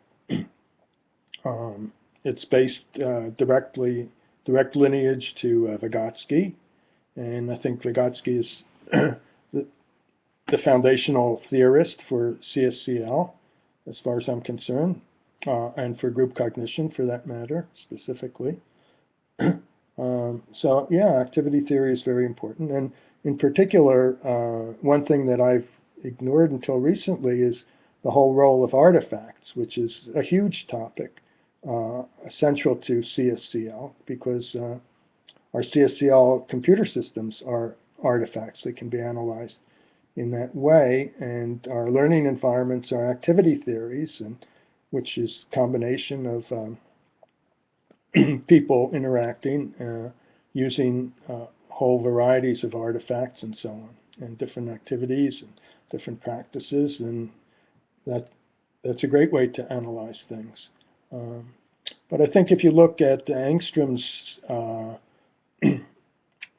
It's based direct lineage to Vygotsky, and I think Vygotsky is the foundational theorist for CSCL, as far as I'm concerned, and for group cognition, for that matter, specifically. So yeah, activity theory is very important, and in particular, one thing that I've ignored until recently is the whole role of artifacts, which is a huge topic. Central to CSCL, because our CSCL computer systems are artifacts that can be analyzed in that way, and our learning environments are activity theories, and which is a combination of people interacting using whole varieties of artifacts and so on, and different activities and different practices, and that's a great way to analyze things. But I think if you look at Engström's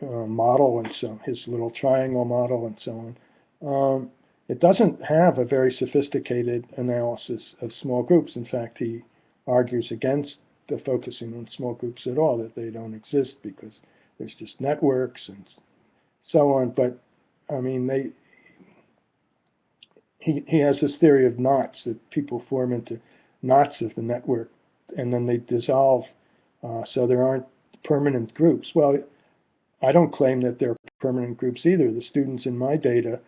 model and so his little triangle model and so on, it doesn't have a very sophisticated analysis of small groups. In fact, he argues against the focusing on small groups at all, that they don't exist because there's just networks and so on. But I mean, he has this theory of knots, that people form into knots of the network, and then they dissolve So there aren't permanent groups. Well, I don't claim that they're permanent groups either. The students in my data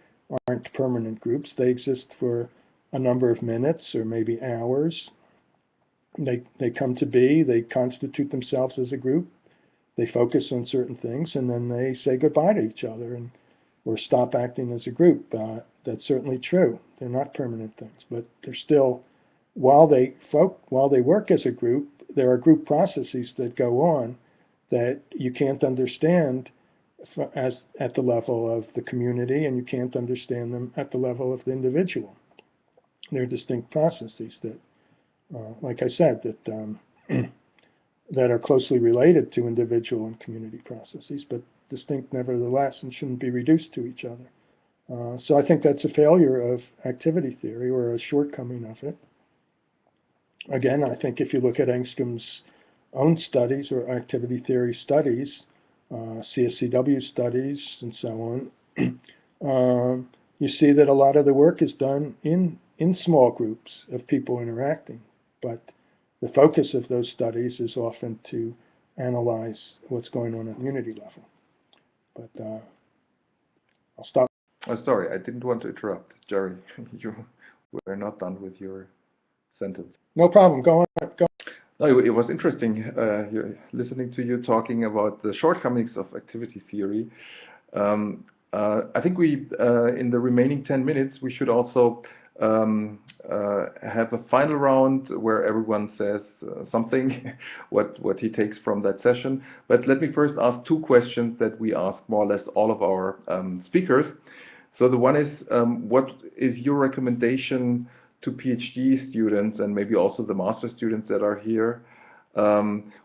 aren't permanent groups. They exist for a number of minutes or maybe hours. They come to be, they constitute themselves as a group, they focus on certain things, and then they say goodbye to each other or stop acting as a group. That's certainly true. They're not permanent things, but they're still, while they work as a group, there are group processes that go on that you can't understand at the level of the community, and you can't understand them at the level of the individual. They're distinct processes that, like I said, that that are closely related to individual and community processes, but distinct nevertheless, and shouldn't be reduced to each other. So I think that's a failure of activity theory, or a shortcoming of it. Again, I think if you look at Engstrom's own studies or activity theory studies, CSCW studies, and so on, you see that a lot of the work is done in small groups of people interacting. But the focus of those studies is often to analyze what's going on at the community level. But I'll stop. Oh, sorry, I didn't want to interrupt. Gerry, you were not done with your sentence. No problem. Go on. Go. No, it was interesting listening to you talking about the shortcomings of activity theory. I think we, in the remaining 10 minutes, we should also have a final round where everyone says something, what he takes from that session. But let me first ask two questions that we ask more or less all of our speakers. So the one is, what is your recommendation to PhD students and maybe also the master students that are here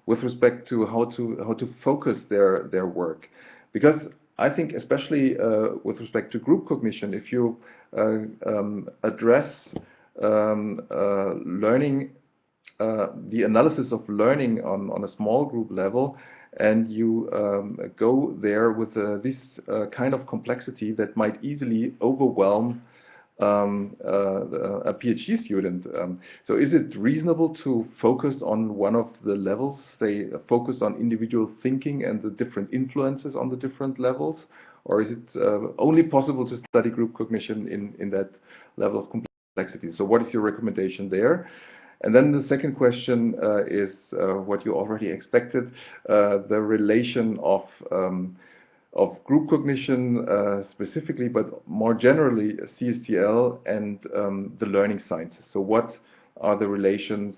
with respect to how to focus their work? Because I think especially with respect to group cognition, if you address learning, the analysis of learning on a small group level, and you go there with this kind of complexity that might easily overwhelm a PhD student. So is it reasonable to focus on one of the levels, say focus on individual thinking and the different influences on the different levels? Or is it only possible to study group cognition in that level of complexity? So what is your recommendation there? And then the second question is what you already expected, the relation of group cognition specifically, but more generally CSCL and the learning sciences. So what are the relationship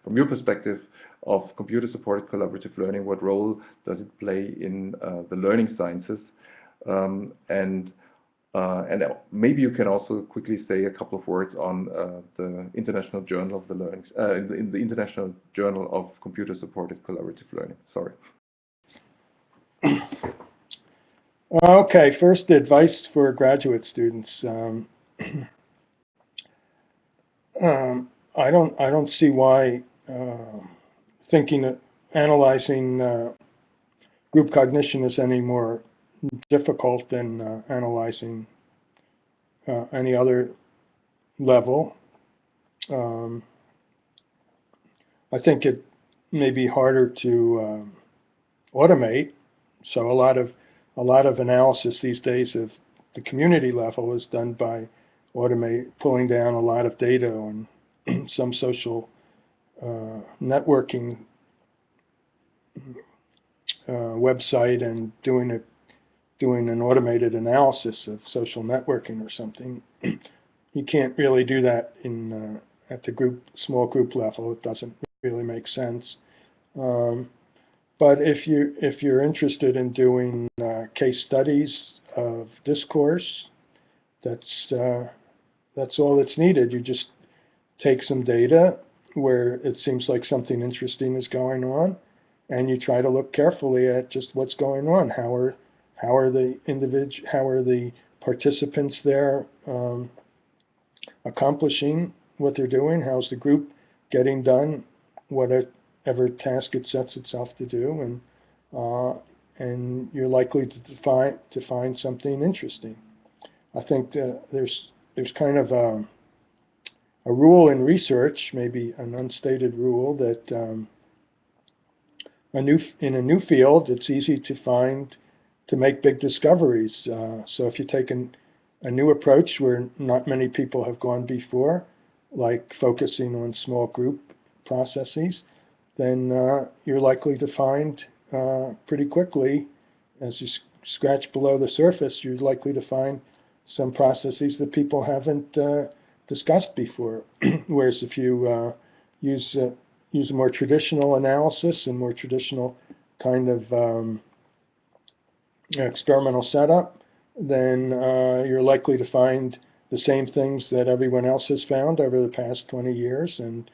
from your perspective of computer-supported collaborative learning? What role does it play in the learning sciences? And maybe you can also quickly say a couple of words on the International Journal of the Learning, in the International Journal of Computer-Supported Collaborative Learning. Sorry. Okay, first advice for graduate students. I don't see why analyzing group cognition is any more difficult than analyzing any other level. I think it may be harder to automate. So a lot of analysis these days of the community level is done by pulling down a lot of data on some social networking website and doing an automated analysis of social networking or something. You can't really do that at the small group level. It doesn't really make sense. But if you're interested in doing case studies of discourse, that's all that's needed. You just take some data where it seems like something interesting is going on, and you try to look carefully at just what's going on. How are the participants there accomplishing what they're doing? How's the group getting done whatever task it sets itself to do, and you're likely to find something interesting. I think there's kind of a rule in research, maybe an unstated rule, that in a new field, it's easy to make big discoveries. So if you take a new approach where not many people have gone before, like focusing on small group processes, then you're likely to find pretty quickly, as you scratch below the surface, you're likely to find some processes that people haven't discussed before. Whereas if you use a more traditional analysis and more traditional kind of experimental setup, then you're likely to find the same things that everyone else has found over the past 20 years. And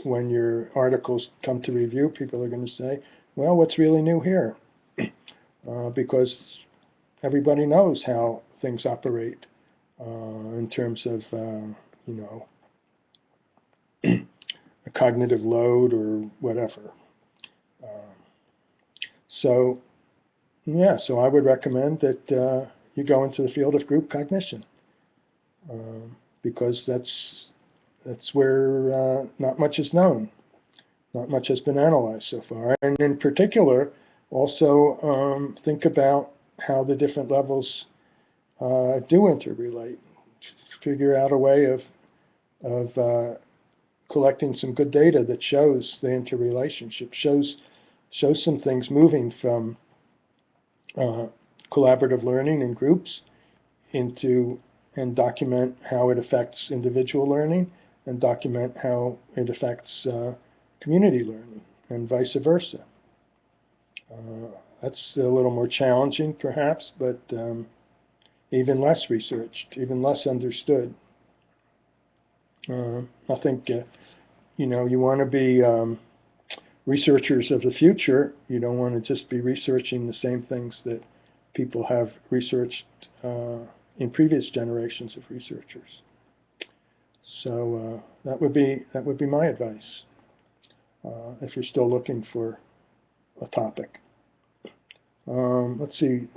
when your articles come to review, people are going to say, well, what's really new here? Because everybody knows how things operate in terms of, a cognitive load or whatever. So I would recommend that you go into the field of group cognition because that's where not much is known, not much has been analyzed so far. And in particular, also think about how the different levels do interrelate. Figure out a way of collecting some good data that shows the interrelationship, shows some things moving from collaborative learning in groups and document how it affects individual learning and document how it affects community learning and vice versa. That's a little more challenging perhaps, but even less researched, even less understood. I think, you want to be researchers of the future. You don't want to just be researching the same things that people have researched in previous generations of researchers. So that would be my advice if you're still looking for a topic. Let's see.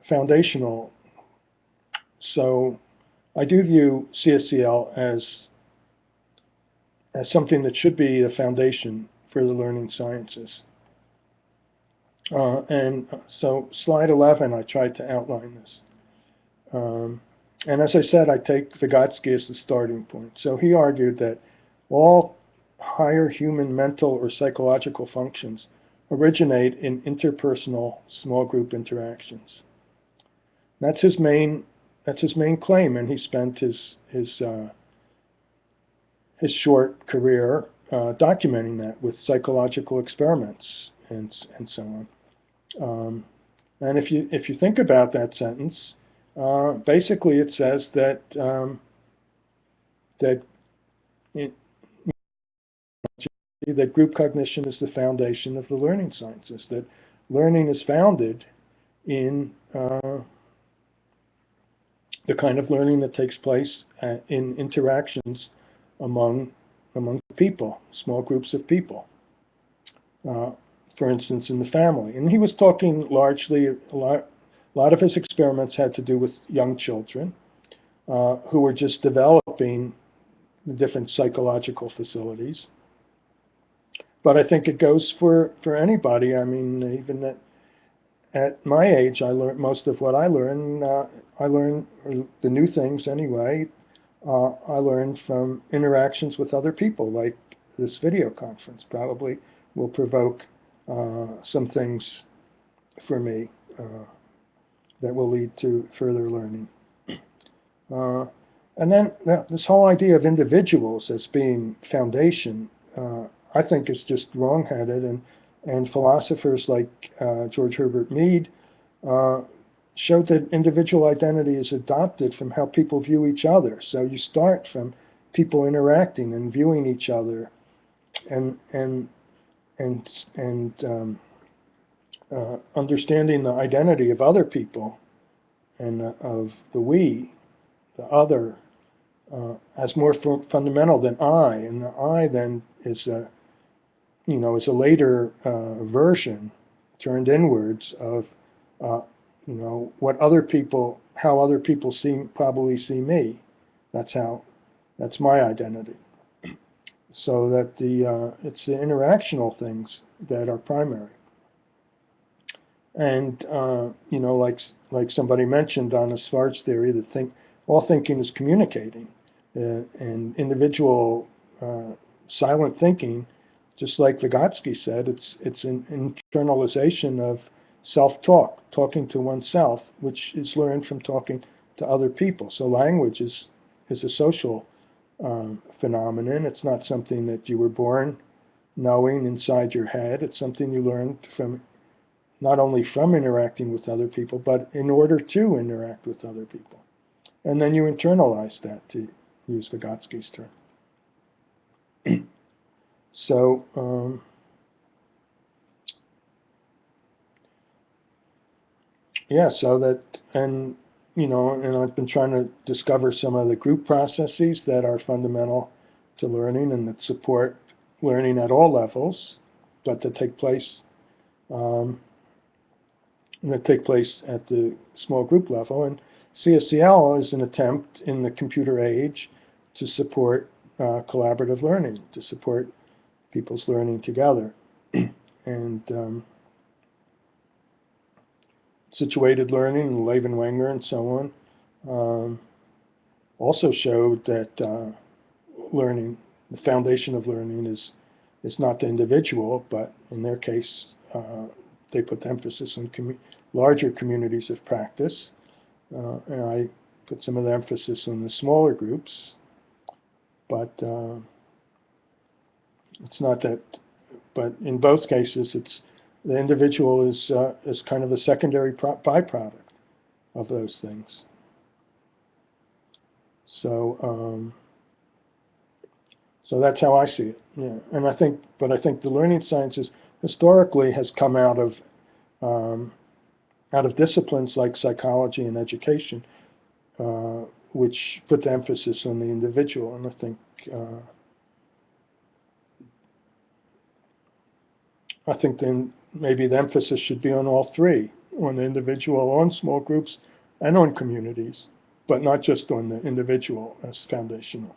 Foundational. So I do view CSCL as something that should be a foundation for the learning sciences. And so slide 11, I tried to outline this. And as I said, I take Vygotsky as the starting point. So he argued that all higher human mental or psychological functions originate in interpersonal small group interactions. That's his main claim, and he spent his short career documenting that with psychological experiments and so on. And if you think about that sentence, basically it says that that group cognition is the foundation of the learning sciences. That learning is founded in the kind of learning that takes place in interactions among people, small groups of people. For instance, in the family. And he was talking largely, a lot of his experiments had to do with young children who were just developing different psychological facilities. But I think it goes for anybody. I mean, even at my age, I learned most of what I learned. I learned the new things anyway. I learned from interactions with other people, like this video conference probably will provoke some things for me that will lead to further learning. And then this whole idea of individuals as being foundation, I think is just wrong-headed, and philosophers like George Herbert Mead showed that individual identity is adopted from how people view each other. So you start from people interacting and viewing each other, and understanding the identity of other people and of the we, the other, as more fundamental than I, and the I then is a later version turned inwards of what other people, how other people probably see me. That's my identity. so that it's the interactional things that are primary. And you know, like somebody mentioned on the Svart's theory, that all thinking is communicating, and individual silent thinking, just like Vygotsky said, it's an internalization of self-talk, talking to oneself, which is learned from talking to other people. So language is a social phenomenon. It's not something that you were born knowing inside your head. It's something you learned from, not only from interacting with other people, but in order to interact with other people. And then you internalize that, to use Vygotsky's term. So, yeah, so that, and, you know, and I've been trying to discover some of the group processes that are fundamental to learning and that support learning at all levels, but that take place at the small group level. And CSCL is an attempt in the computer age to support collaborative learning, to support people's learning together. And situated learning, Levin-Wenger and so on, also showed that learning, the foundation of learning is not the individual, but in their case, they put the emphasis on larger communities of practice. And I put some of the emphasis on the smaller groups, but it's not that, but in both cases, it's the individual is kind of a secondary byproduct of those things. So so that's how I see it. Yeah, and I think the learning sciences historically has come out of disciplines like psychology and education, which put the emphasis on the individual. And I think then maybe the emphasis should be on all three, on the individual, on small groups, and on communities, but not just on the individual as foundational.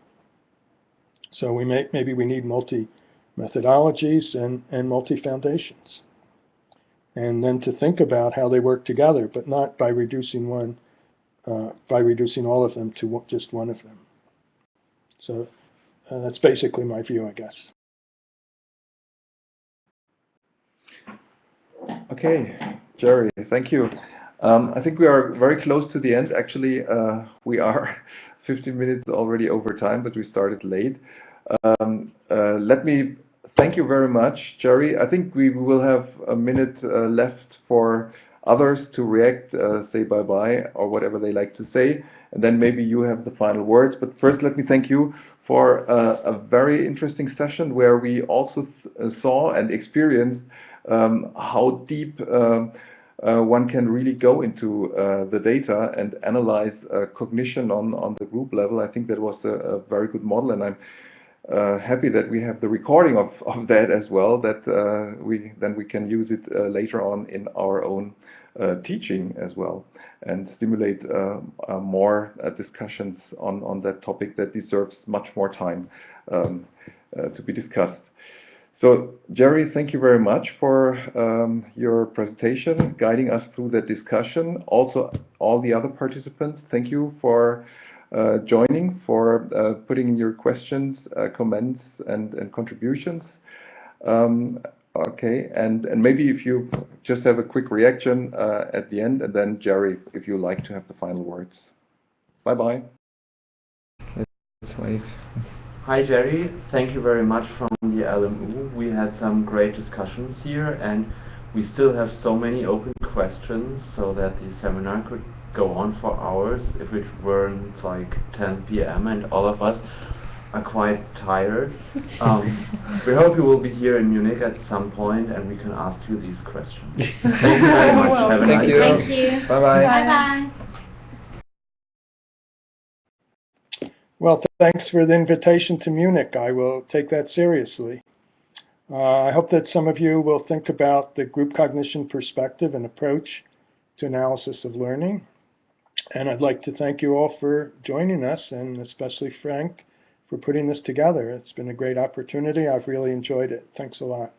So maybe we need multi-methodologies and multi-foundations. And then to think about how they work together, but not by reducing all of them to just one of them. So that's basically my view, I guess. Okay, Gerry, thank you. I think we are very close to the end. Actually, we are 15 minutes already over time, but we started late. Let me thank you very much, Gerry. I think we will have a minute left for others to react, say bye-bye, or whatever they like to say, and then maybe you have the final words. But first, let me thank you for a very interesting session where we also saw and experienced how deep one can really go into the data and analyze cognition on the group level. I think that was a very good model, and I'm happy that we have the recording of that as well, that we can use it later on in our own teaching as well, and stimulate more discussions on that topic that deserves much more time to be discussed. So, Gerry, thank you very much for your presentation, guiding us through that discussion. Also, all the other participants, thank you for joining, for putting in your questions, comments, and contributions. Okay, and maybe if you just have a quick reaction at the end, and then Gerry, if you like to have the final words. Bye-bye. Let's wave. Hi Gerry, thank you very much from the LMU. We had some great discussions here, and we still have so many open questions, so that the seminar could go on for hours if it weren't like 10 p.m. and all of us are quite tired. We hope you will be here in Munich at some point and we can ask you these questions. Thank you very much. Have a nice day. Thank you. Bye-bye. Bye-bye. Well, thanks for the invitation to Munich. I will take that seriously. I hope that some of you will think about the group cognition perspective and approach to analysis of learning. And I'd like to thank you all for joining us, and especially Frank putting this together. It's been a great opportunity. I've really enjoyed it. Thanks a lot.